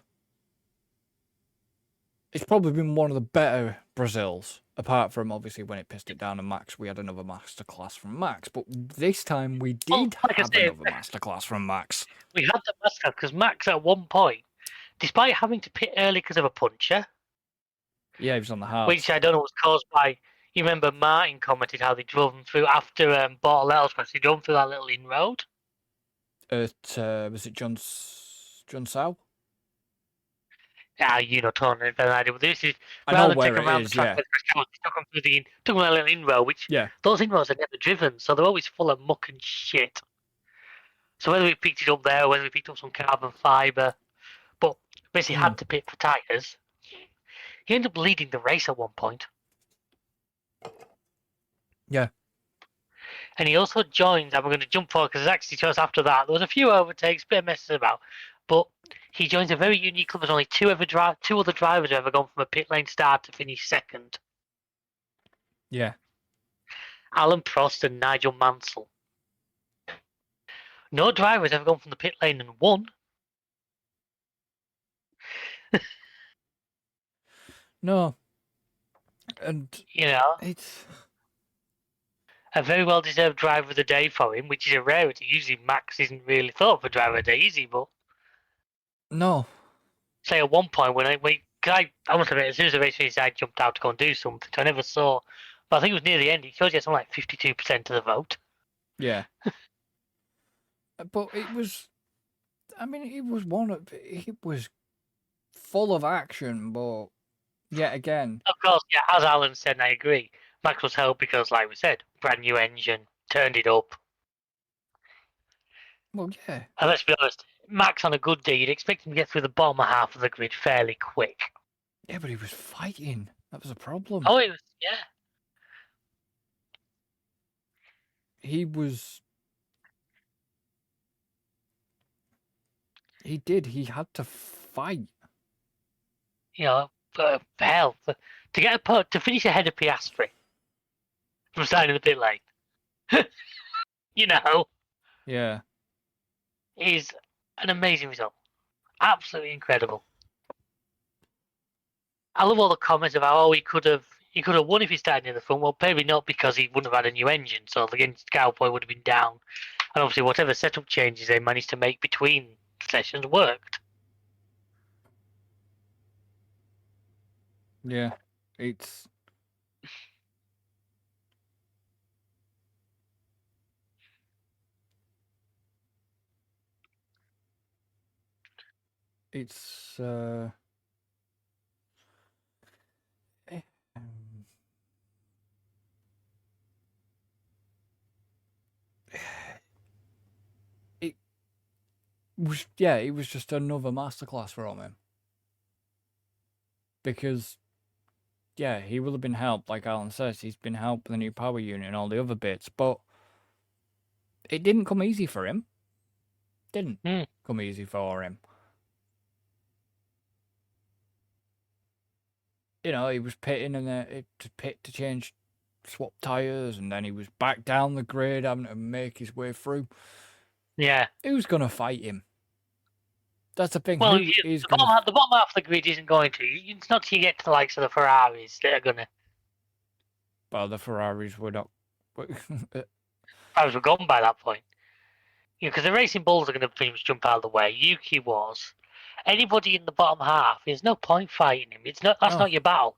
It's probably been one of the better Brazils, apart from obviously when it pissed it down and Max, we had another masterclass from Max. But this time we did have another masterclass from Max. We had the masterclass because Max at one point, despite having to pit early because of a puncture. Yeah, he was on the hard. Which I don't know was caused by. You remember Martin commented how they drove them through after Bortoletta's crash. They drove them through that little inroad. Was it John Sow? Yeah, you know, Tony, but I do. This is I know where it is. Yeah. Took them a little inroad, which those inroads are never driven, so they're always full of muck and shit. So whether we picked it up there, or whether we picked up some carbon fibre, but basically had to pit for tyres. He ended up leading the race at one point. Yeah. And he also joins, and we're going to jump forward because actually just after that, there was a few overtakes, bit of messes about, but he joins a very unique club. There's only two other drivers have ever gone from a pit lane start to finish second. Yeah. Alan Prost and Nigel Mansell. No driver has ever gone from the pit lane and won. No. And you know, it's a very well deserved driver of the day for him, which is a rarity. Usually Max isn't really thought of a driver of the day, is he? But no. Say at one point when I must admit, as soon as the race finished, I jumped out to go and do something. So I never saw, but I think it was near the end. He showed you something like 52% of the vote. Yeah. But it was, I mean, it was full of action, but yet again. Of course, yeah, as Alan said, and I agree, Max was helped because, like we said, brand new engine, turned it up. Well, yeah. And let's be honest, Max on a good day, you'd expect him to get through the bottom half of the grid fairly quick. Yeah, but he was fighting. That was a problem. Oh, he was, yeah. He was. He did. He had to fight. You know, hell, to finish ahead of Piastri from starting a bit late, you know, Yeah. is an amazing result. Absolutely incredible. I love all the comments about, oh, he could have won if he started near the front. Well, maybe not, because he wouldn't have had a new engine, so the Cowboy would have been down. And obviously, whatever setup changes they managed to make between sessions worked. Yeah. It's it's eh, um, it it was just another masterclass from him. Because yeah, he will have been helped, like Alan says, he's been helped with the new power unit and all the other bits, but it didn't come easy for him. Didn't come easy for him. You know, he was pitting and to pit to change, swap tyres, and then he was back down the grid having to make his way through. Yeah. Who's going to fight him? That's the thing. Well, the bottom half of the grid isn't going to. It's not till you get to the likes of the Ferraris that are going to. Well, the Ferraris were not. Ferraris were gone by that point. Because the Racing Bulls are going to pretty much jump out of the way. Yuki was. Anybody in the bottom half, there's no point fighting him. It's not. That's not your battle.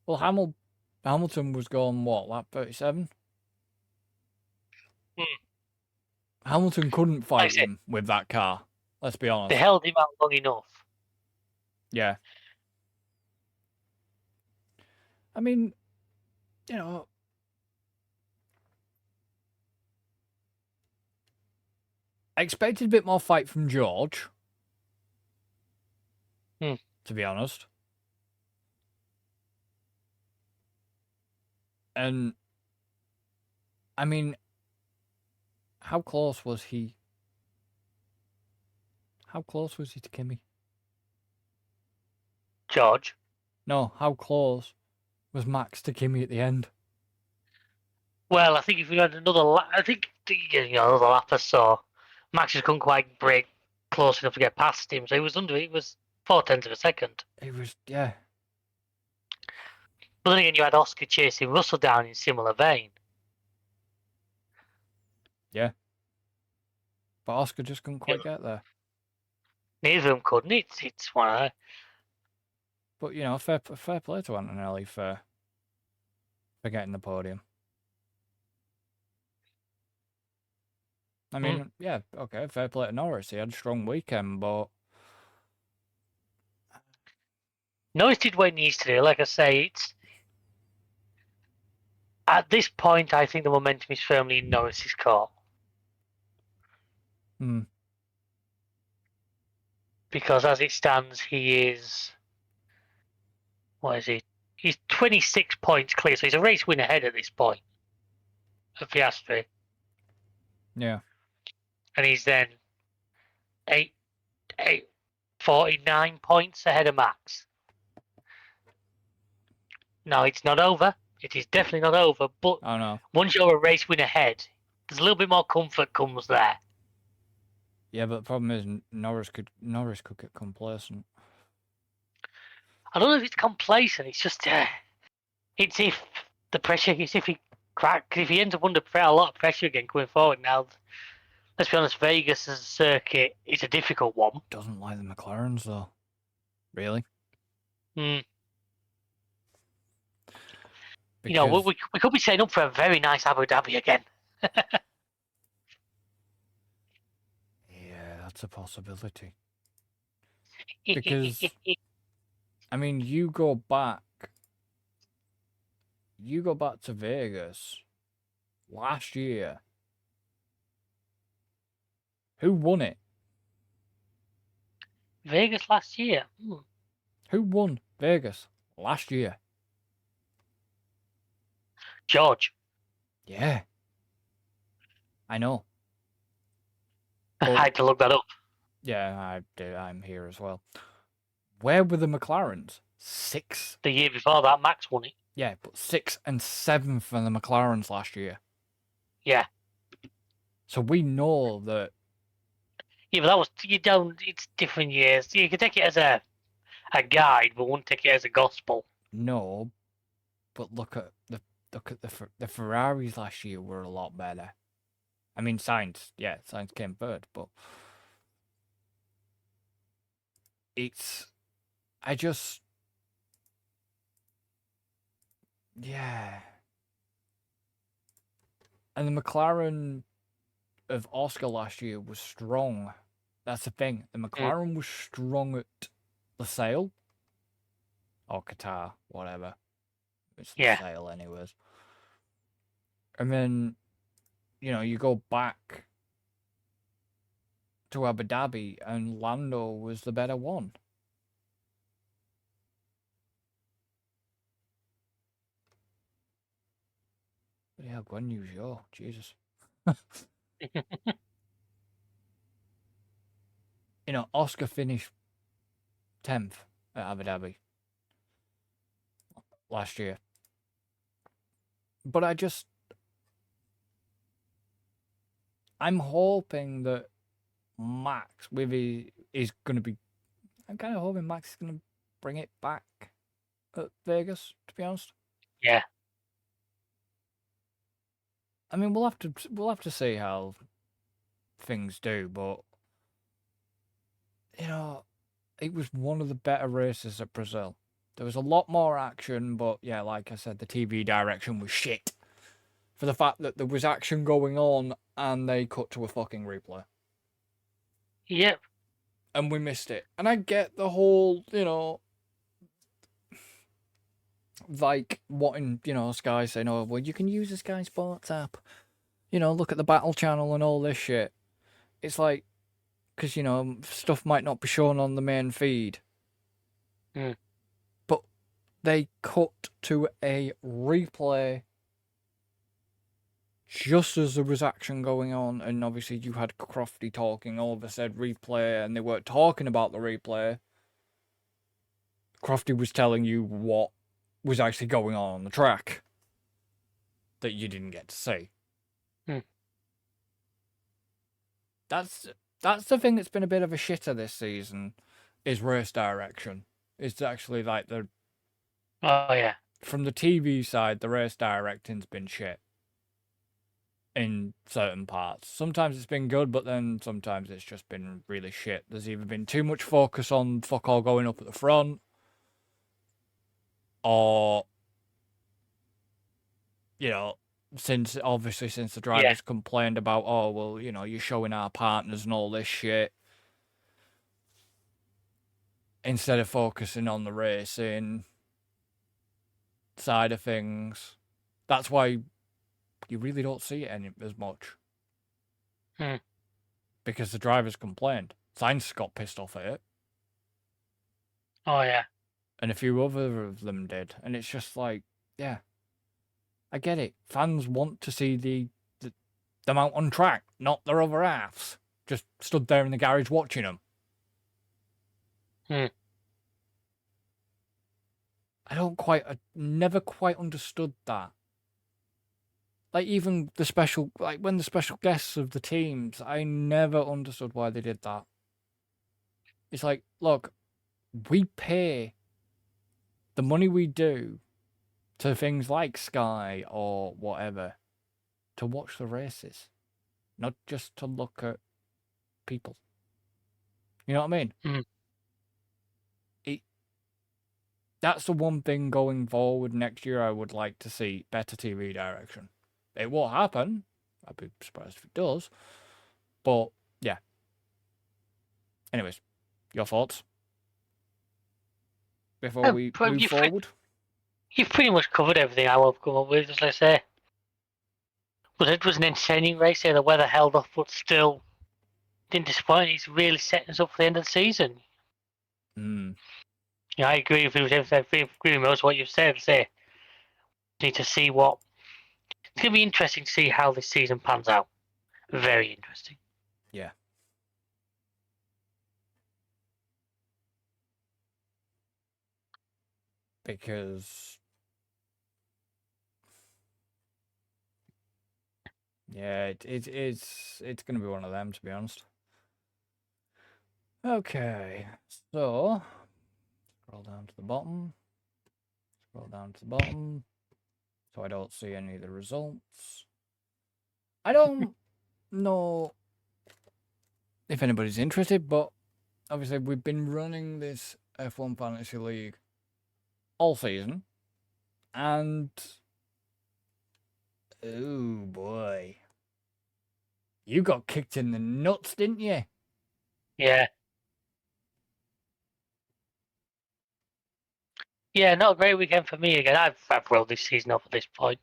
Well, Hamilton was going, what, lap 37? Hamilton couldn't fight him with that car. Let's be honest. They held him out long enough. Yeah. I mean, you know, I expected a bit more fight from George. To be honest. And, I mean, how close was he? How close was he to Kimi? George? No, how close was Max to Kimi at the end? Well, I think if we had another lap, another lap or so, Max just couldn't quite break close enough to get past him, so it was 0.4 of a second. It was, yeah. But then again, you had Oscar chasing Russell down in similar vein. Yeah. But Oscar just couldn't quite get there. Neither of them couldn't. It's one of them. But, you know, fair play to Antonelli for getting the podium. I mean, yeah, okay, fair play to Norris. He had a strong weekend, but... Norris did what he needs to do. Like I say, it's... At this point, I think the momentum is firmly in Norris's court. Because as it stands, he is... What is he? He's 26 points clear, so he's a race win ahead at this point of Piastri. Yeah. And he's then 49 points ahead of Max. No, it's not over. It is definitely not over. But once you're a race win ahead, there's a little bit more comfort comes there. Yeah, but the problem is Norris could get complacent. I don't know if it's complacent. It's just it's if the pressure is if he ends up under a lot of pressure again going forward. Now, let's be honest, Vegas as a circuit is a difficult one. Doesn't like the McLarens though. Really? You know, we could be setting up for a very nice Abu Dhabi again. Yeah, that's a possibility. Because I mean, you go back to Vegas last year. Who won it? Vegas last year? Who won Vegas last year? George. Yeah. I know. I had to look that up. Yeah, I do. I'm here as well. Where were the McLarens? 6. The year before that, Max won it. Yeah, but 6th and 7th for the McLarens last year. Yeah. So we know that. Yeah, but that was you don't. It's different years. You can take it as a guide, but wouldn't take it as a gospel. No, but look at the Ferraris last year were a lot better. I mean, Sainz came third, but I just, yeah. And the McLaren of Oscar last year was strong. That's the thing. The McLaren was strong at Losail or Qatar, whatever. It's Losail, anyways. And then, you go back to Abu Dhabi, and Lando was the better one. Yeah, Guan Yu Zhou, Jesus. Oscar finished 10th at Abu Dhabi last year. But I'm hoping that Max is going to be. I'm kind of hoping Max is going to bring it back at Vegas, to be honest. Yeah. I mean, we'll have to see how things do, but it was one of the better races at Brazil. There was a lot more action, but yeah, like I said, the TV direction was shit. For the fact that there was action going on and they cut to a fucking replay. Yep. And we missed it. And I get the whole, like wanting, Sky saying, oh, well, you can use the Sky Sports app. Look at the Battle Channel and all this shit. It's like, because, stuff might not be shown on the main feed. Mm. But they cut to a replay just as there was action going on, and obviously you had Crofty talking over said replay, and they weren't talking about the replay. Crofty was telling you what was actually going on the track that you didn't get to see. That's the thing that's been a bit of a shitter this season, is race direction. It's actually like Oh, yeah. From the TV side, the race directing's been shit. In certain parts. Sometimes it's been good, but then sometimes it's just been really shit. There's either been too much focus on fuck all going up at the front, or, since the drivers complained about, oh, well, you're showing our partners and all this shit, instead of focusing on the racing side of things. That's why you really don't see it as much. Because the drivers complained. Sainz got pissed off at it. Oh, yeah. And a few other of them did. And it's just like, yeah. I get it. Fans want to see them out on track, not their other halves. Just stood there in the garage watching them. I never quite understood that. Like, even when the special guests of the teams, I never understood why they did that. It's like, look, we pay the money we do to things like Sky or whatever to watch the races, not just to look at people. You know what I mean? That's the one thing going forward next year I would like to see, better TV direction. It won't happen. I'd be surprised if it does. But, yeah. Anyways, your thoughts? Before we move forward? You've pretty much covered everything I want to come up with, as I say. But it was an entertaining race there. The weather held off, but still didn't disappoint. It's really setting us up for the end of the season. Yeah, I agree with most of what you've said. Need to see what. It's going to be interesting to see how this season pans out. Very interesting. Yeah. because yeah, it's going to be one of them, to be honest. Okay, so scroll down to the bottom. Scroll down to the bottom, so I don't see any of the results. I don't know if anybody's interested, but obviously we've been running this F1 Fantasy League all season, and oh boy, you got kicked in the nuts, didn't you? Yeah. Yeah, not a great weekend for me again. I've rolled this season up at this point.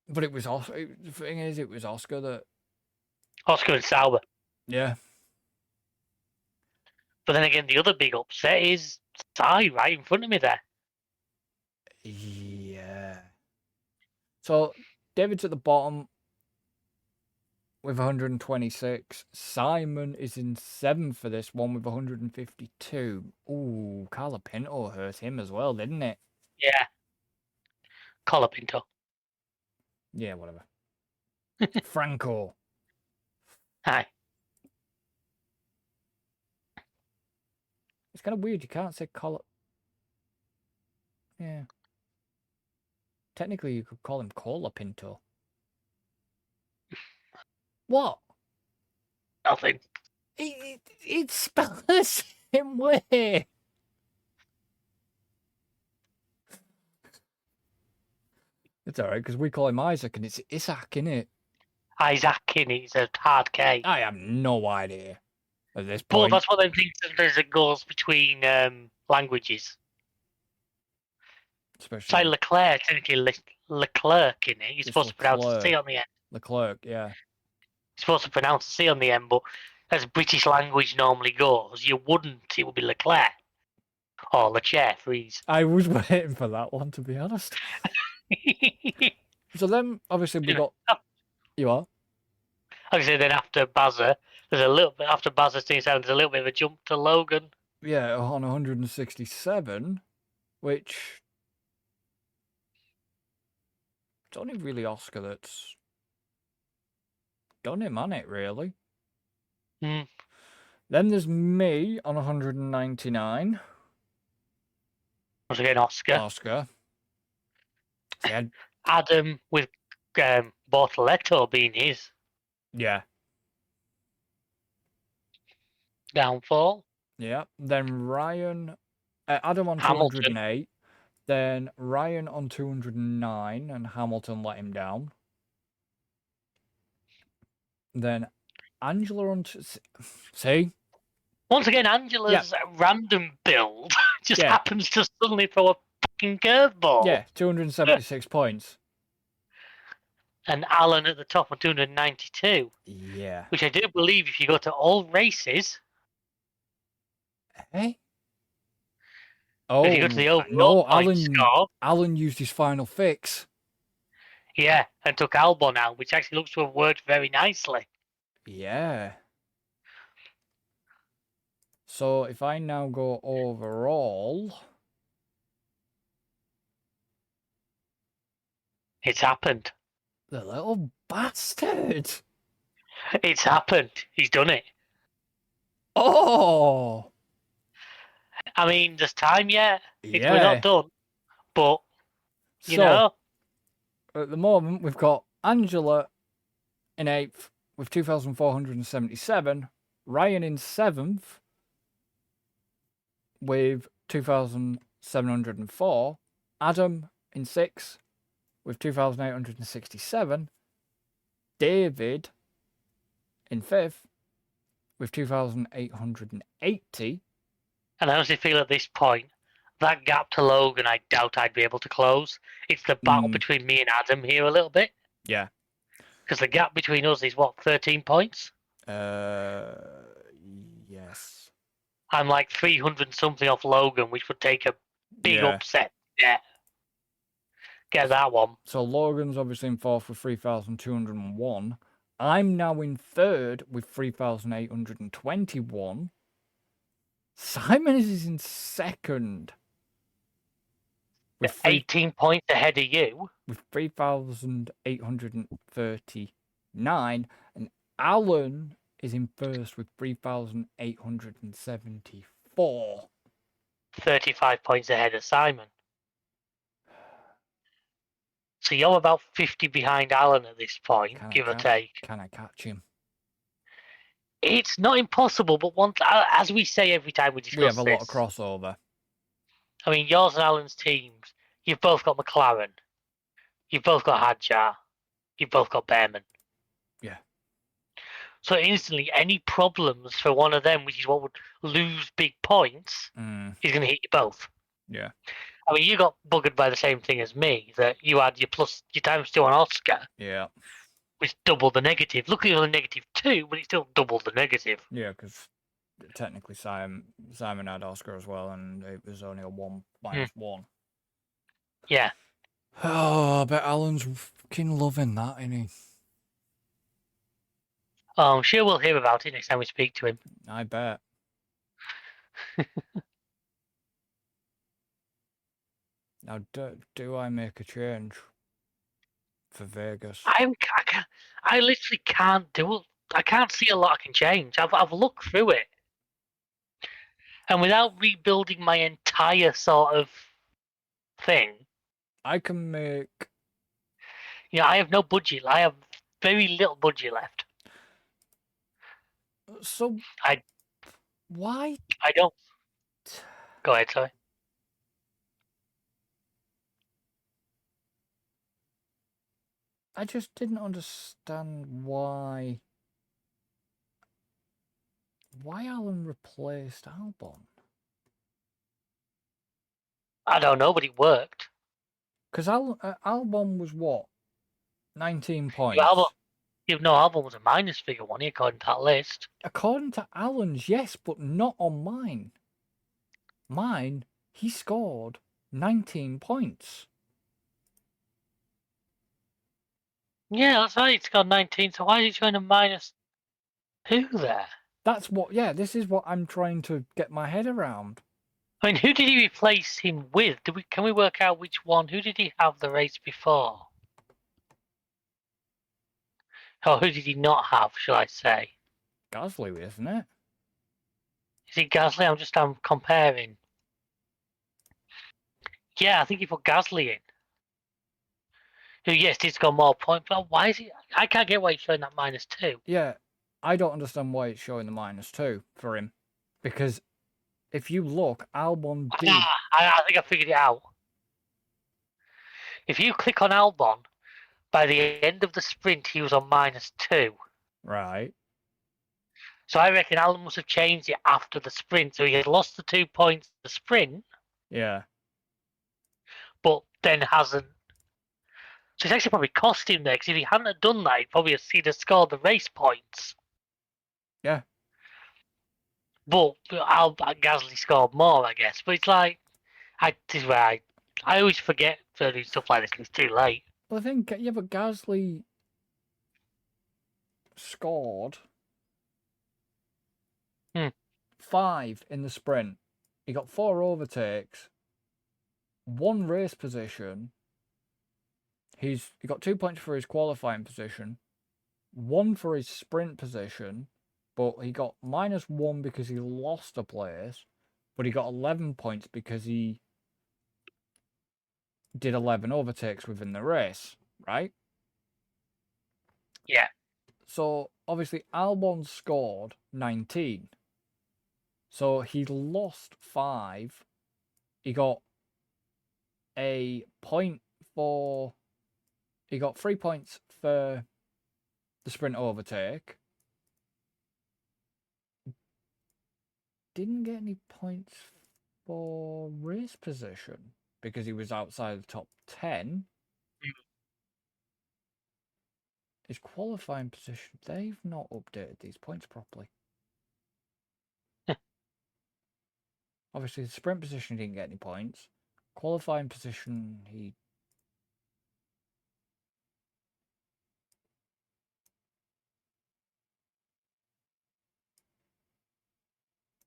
But it was Oscar. The thing is, it was Oscar that. Oscar and Sauber. Yeah. But then again, the other big upset is Sai right in front of me there. Yeah. So David's at the bottom with 126. Simon is in 7th for this one with 152. Ooh, Carlo Pinto hurt him as well, didn't it? Yeah. Colapinto. Yeah, whatever. Franco. Hi. It's kind of weird. You can't say Col. Yeah. Technically, you could call him Colapinto. What? Nothing. It's spelled the same way. It's alright, because we call him Isaac, and it's Isaac, innit? Isaac Kinney is a hard K. I have no idea at this But point. that's one of them things that goes between languages. It's Especially like Leclerc, technically Leclerc in it. You're It's supposed to pronounce the C Leclerc. on the end. Leclerc, yeah. You're supposed to pronounce the C on the end, but as British language normally goes, you wouldn't. It would be Leclerc. Or Leclerc, freeze. I was waiting for that one, to be honest. So then, obviously, we got... You are? Obviously, then after Bazza, there's a little bit, after Bazza 27, there's a little bit of a jump to Logan. Yeah, on 167, which... It's only really Oscar that's done him, hasn't it, really? Hmm. Then there's me on 199. Once again, Oscar. Oscar. Yeah. Adam with Bortoletto being his Yeah. downfall. Yeah. Then Ryan... Adam on Hamilton. 208. Then Ryan on 209, and Hamilton let him down. Then Angela on... See? Once again, Angela's random build just Yeah. happens to suddenly throw a fucking curveball. Yeah, 276 points. And Alan at the top on 292, Yeah. which I do believe if you go to all races, Hey? Oh, if you go to the overall no, point score, Alan used his final fix. yeah, and took Albon out, which actually looks to have worked very nicely. Yeah. So if I now go overall... It's happened. The little bastard. It's happened. He's done it. Oh! I mean, there's time yet. We're Yeah. not done. But, you So, know, at the moment, we've got Angela in 8th with 2,477. Ryan in 7th with 2,704. Adam in 6th with 2,867. David in 5th with 2,880. and I honestly feel at this point, that gap to Logan, I doubt I'd be able to close. It's the battle between me and Adam here a little bit. Yeah. Because the gap between us is, what, 13 points? Yes. I'm like 300 something off Logan, which would take a big Yeah. upset. Yeah. Get that one. So Logan's obviously in 4th with 3,201. I'm now in 3rd with 3,821. Simon is in second with 18 points ahead of you. 3,839, and Alan is in first with 3,874. 35 points ahead of Simon. So you're about 50 behind Alan at this point, give or take. Can I catch him? It's not impossible, but once, as we say every time we discuss We have a lot of this, crossover. I mean, yours and Alan's teams, you've both got McLaren, you've both got Hadjar, you've both got Behrman. Yeah. So instantly, any problems for one of them, which is what would lose big points, is going to hit you both. Yeah. I mean, you got buggered by the same thing as me, that you had your times 2 on Oscar. Yeah. Which doubled the negative. Luckily, it was a -2, but it still doubled the negative. Yeah, because technically Simon had Oscar as well, and it was only a 1 minus 1. Yeah. Oh, I bet Alan's fucking loving that, isn't he? Oh, I'm sure we'll hear about it next time we speak to him. I bet. Now, do I make a change for Vegas? I literally can't do it. I can't see a lot I can change. I've looked through it, and without rebuilding my entire sort of thing, I can make. I have no budget. I have very little budget left. So why? I don't. Go ahead, sorry. I just didn't understand why Alan replaced Albon. I don't know, but it worked. Because Albon was what? 19 points. Albon was a minus figure, wasn't he, according to that list? According to Alan's, yes, but not on mine. Mine, he scored 19 points. Yeah, that's right. It's got 19. So why is he showing a -2 there? That's what. Yeah, this is what I'm trying to get my head around. I mean, who did he replace him with? Can we work out which one? Who did he have the race before? Or who did he not have? Shall I say? Gasly, isn't it? Is it Gasly? I'm comparing. Yeah, I think he put Gasly in. Who, yes, did score more points, but why is he? I can't get why he's showing that -2. Yeah, I don't understand why it's showing the -2 for him. Because if you look, Albon did. I think I figured it out. If you click on Albon, by the end of the sprint, he was on -2. Right. So I reckon Alan must have changed it after the sprint. So he had lost the 2 points the sprint. Yeah. But then hasn't. So it's actually probably cost him there, because if he hadn't have done that, he'd have scored the race points. Yeah. But Gasly scored more, I guess. But it's like, this is where I always forget to do stuff like this because it's too late. Well, I think, yeah, but Gasly scored 5 in the sprint. He got 4 overtakes, 1 race position. He got 2 points for his qualifying position, 1 for his sprint position, but he got -1 because he lost a place, but he got 11 points because he did 11 overtakes within the race, right? Yeah. So obviously Albon scored 19. So he lost 5. He got a point for. He got 3 points for the sprint overtake. Didn't get any points for race position because he was outside the top 10. His qualifying position, they've not updated these points properly. Obviously, the sprint position didn't get any points. Qualifying position, he.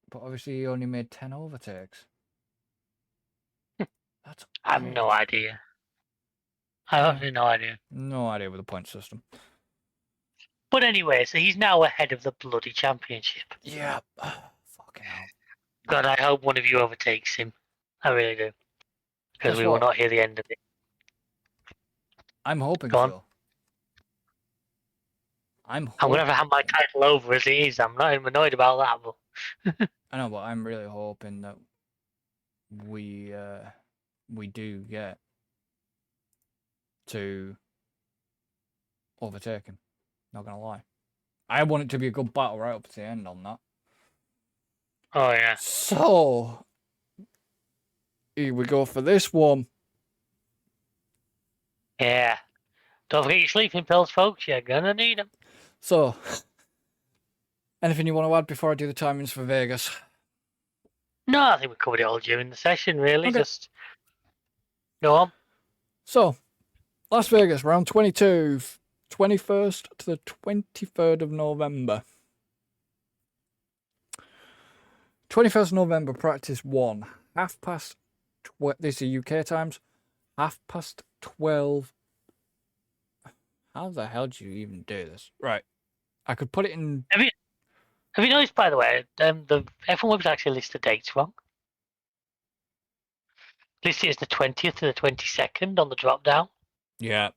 But obviously he only made 10 overtakes. That's I have no odd. idea. I have absolutely no idea. No idea with the point system. But anyway, so he's now ahead of the bloody championship. Yeah. Fucking hell. God, I hope one of you overtakes him. I really do. Because Guess we will what? not hear the end of it. I'm hoping Go on. so. I'm I'm going to have my title over as it is. I'm not even annoyed about that, but I know, but I'm really hoping that we do get to overtake him. Not gonna lie. I want it to be a good battle right up to the end on that. oh yeah. So here we go for this one. Yeah. Don't forget your sleeping pills, folks. You're going to need them. So anything you want to add before I do the timings for Vegas? No, I think we covered it all during the session, really. Okay. Just go on. So Las Vegas, round 22, 21st to the 23rd of November. 21st November, practice 1. This is UK times. 12:30. How the hell do you even do this? Right. I could put it in. Have you noticed, by the way, the F1 website actually lists the dates wrong? Lists it as the 20th to the 22nd on the drop down. Yeah.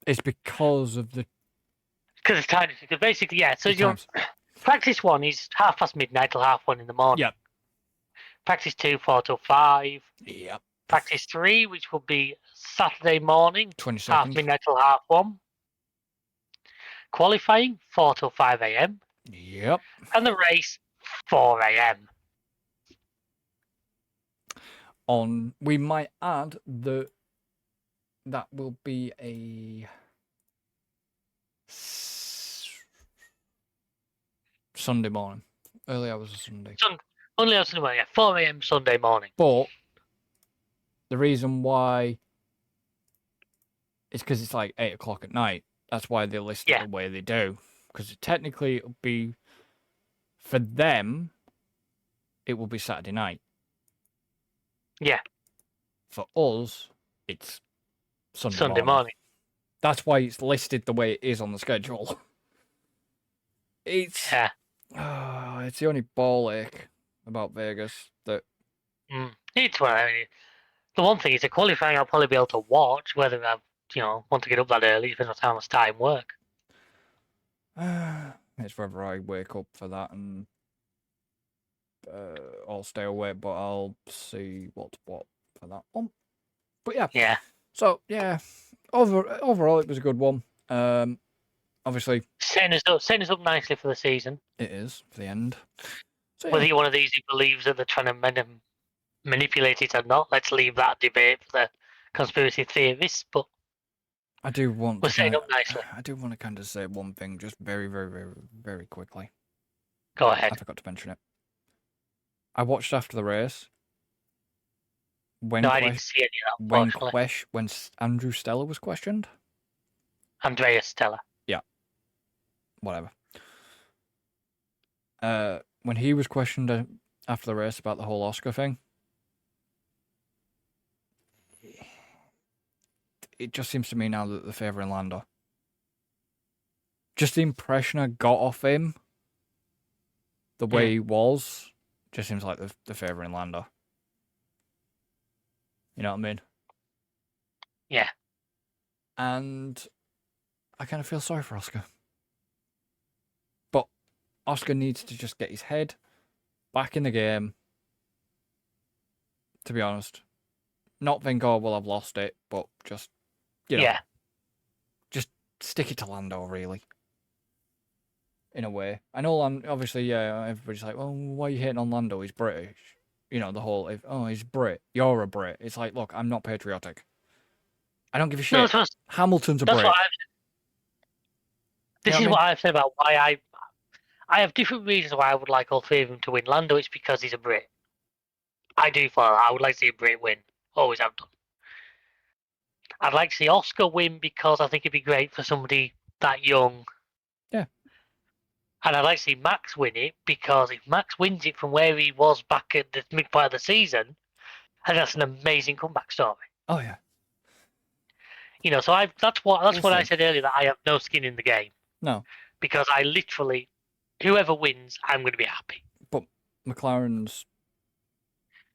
It's because of the Because it's tiny. Because basically, yeah. So your times. practice 1 is midnight till 1:30 in the morning. Yep. Practice 2, 4 till 5. Yep. Practice 3, which will be Saturday morning, 22nd. midnight till 1:30. Qualifying 4 till 5 a.m. Yep. and the race 4 a.m. We might add that will be a Sunday morning, early hours of Sunday. Only on Sunday morning, 4 a.m. Sunday morning. But the reason why is because it's like 8 o'clock at night. That's why they list it the way they do. Because technically, it'll be for them. It will be Saturday night. Yeah. For us, it's Sunday morning. That's why it's listed the way it is on the schedule. It's it's the only ball ache about Vegas that. It's the one thing is the qualifying I'll probably be able to watch, whether I want to get up that early, depends on how much time work. It's whether I wake up for that and I'll stay awake, but I'll see what's what for that one. But yeah. Yeah. So yeah, overall it was a good one. Obviously setting us up nicely for the season. It is for the end. So, whether you're one of these who believes that they're trying to manipulate it or not, let's leave that debate for the conspiracy theorists. But I do want we're setting up nicely. I do want to kind of say one thing just very, very, very, very quickly. Go ahead. I forgot to mention it. I watched after the race. I didn't see any of that, when Andrew Stella was questioned. Andrea Stella. Yeah. Whatever. When he was questioned after the race about the whole Oscar thing, it just seems to me now that they're favouring Lando. Just the impression I got off him, the way he was, just seems like they're favouring Lando. You know what I mean? Yeah. And I kind of feel sorry for Oscar. But Oscar needs to just get his head back in the game. To be honest. Not think, oh, well, I've lost it, but just, just stick it to Lando, really. In a way. I know, obviously, everybody's like, well, why are you hating on Lando? He's British. You know, the whole, he's Brit. You're a Brit. It's like, look, I'm not patriotic. I don't give a shit. No, Hamilton's a Brit. This is what I've said about why I have different reasons why I would like all three of them to win. Lando, it's because he's a Brit. I do follow that. I would like to see a Brit win. Always have done. I'd like to see Oscar win because I think it'd be great for somebody that young. Yeah. And I'd like to see Max win it, because if Max wins it from where he was back at the mid part of the season, and that's an amazing comeback story. Oh yeah. So that's what I We'll see. said earlier, that I have no skin in the game, No, because I literally, whoever wins, I'm going to be happy. but McLaren's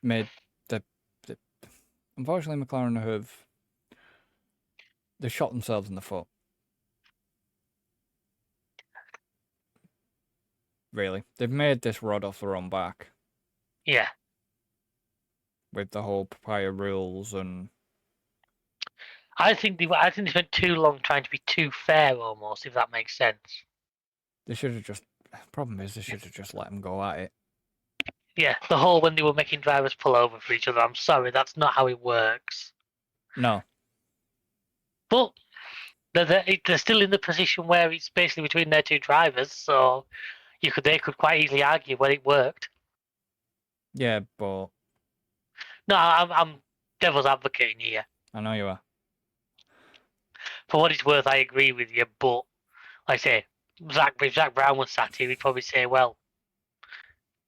made the unfortunately McLaren they shot themselves in the foot. Really, they've made this rod off their own back Yeah. with the whole papaya rules, and I think they spent too long trying to be too fair, almost, if that makes sense. they should have just. Problem is, they should have just let them go at it. Yeah, the whole when they were making drivers pull over for each other. I'm sorry, that's not how it works. No, But they're still in the position where it's basically between their two drivers, so they could quite easily argue when it worked. yeah, but No, I'm devil's advocating here. I know you are. For what it's worth, I agree with you, but like I say, if Zach Brown was sat here, he'd probably say, "Well,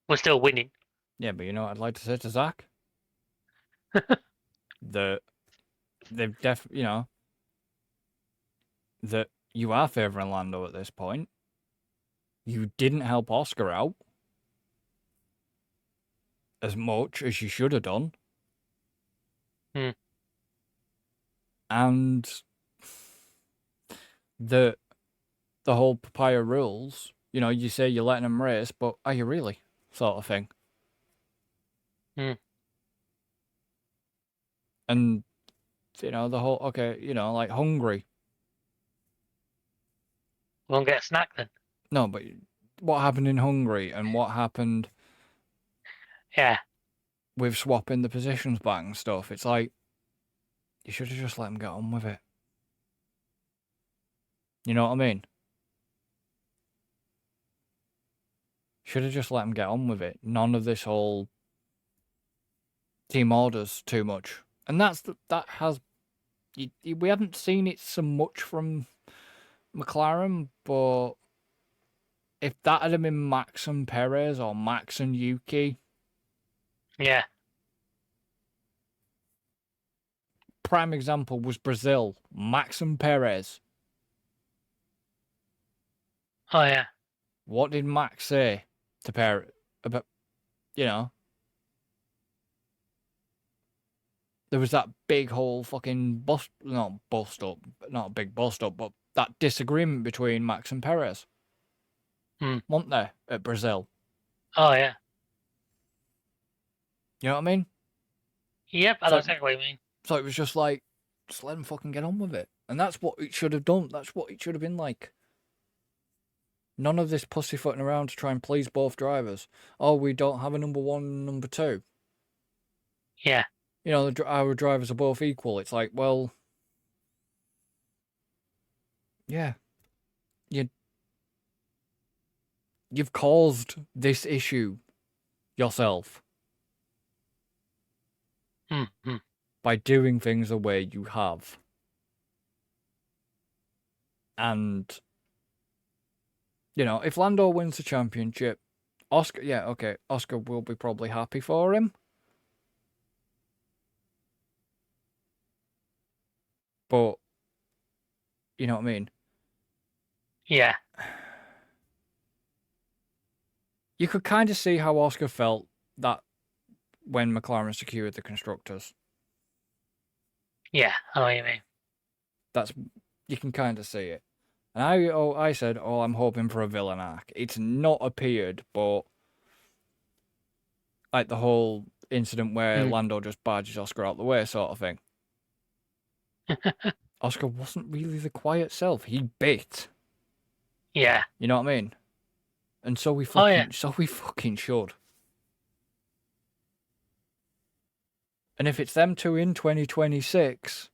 we're still winning." Yeah, but you know what I'd like to say to Zach? That they've that you are favouring Lando at this point. You didn't help Oscar out as much as you should have done. And the whole papaya rules, you say you're letting them race, but are you really? Sort of thing. And, the whole, like Hungary. Won't get a snack then. No, but what happened in Hungary and what happened with swapping the positions back and stuff, it's like, you should have just let them get on with it. You know what I mean? Should have just let them get on with it. None of this whole team orders too much. And we haven't seen it so much from McLaren, but if that had been Max and Perez or Max and Yuki, yeah. Prime example was Brazil, Max and Perez. Oh yeah. What did Max say to Perez about, there was that big whole fucking not a big bust up, but that disagreement between Max and Perez. Wasn't there at Brazil? Oh yeah. You know what I mean? Yep, I know exactly what you mean. So it was just like, just let him fucking get on with it. And that's what it should have done. That's what it should have been like. None of this pussyfooting around to try and please both drivers. Oh, we don't have a number one and number two. Yeah. Our drivers are both equal. It's like, well, yeah. You've caused this issue yourself. By doing things the way you have. And, if Lando wins the championship, Oscar will be probably happy for him. But, you know what I mean? Yeah. You could kind of see how Oscar felt that when McLaren secured the constructors. Yeah, I know what you mean. You can kind of see it. And I said, I'm hoping for a villain arc. It's not appeared, but like the whole incident where Lando just barges Oscar out the way sort of thing. Oscar wasn't really the quiet self. He bit. Yeah. You know what I mean? And so we fucking should. And if it's them two in 2026,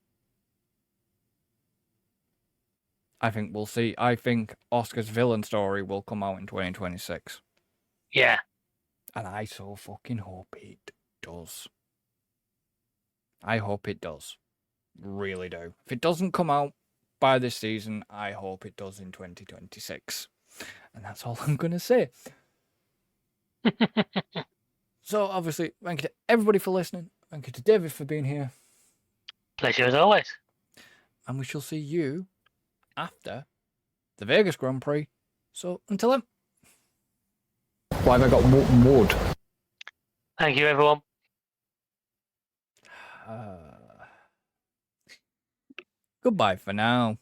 I think we'll see. I think Oscar's villain story will come out in 2026. Yeah. And I so fucking hope it does. I hope it does. Really do. If it doesn't come out by this season, I hope it does in 2026. And that's all I'm going to say. So, obviously, thank you to everybody for listening. Thank you to David for being here. Pleasure as always. And we shall see you after the Vegas Grand Prix. So, until then. Why have I got wood? Thank you, everyone. Goodbye for now.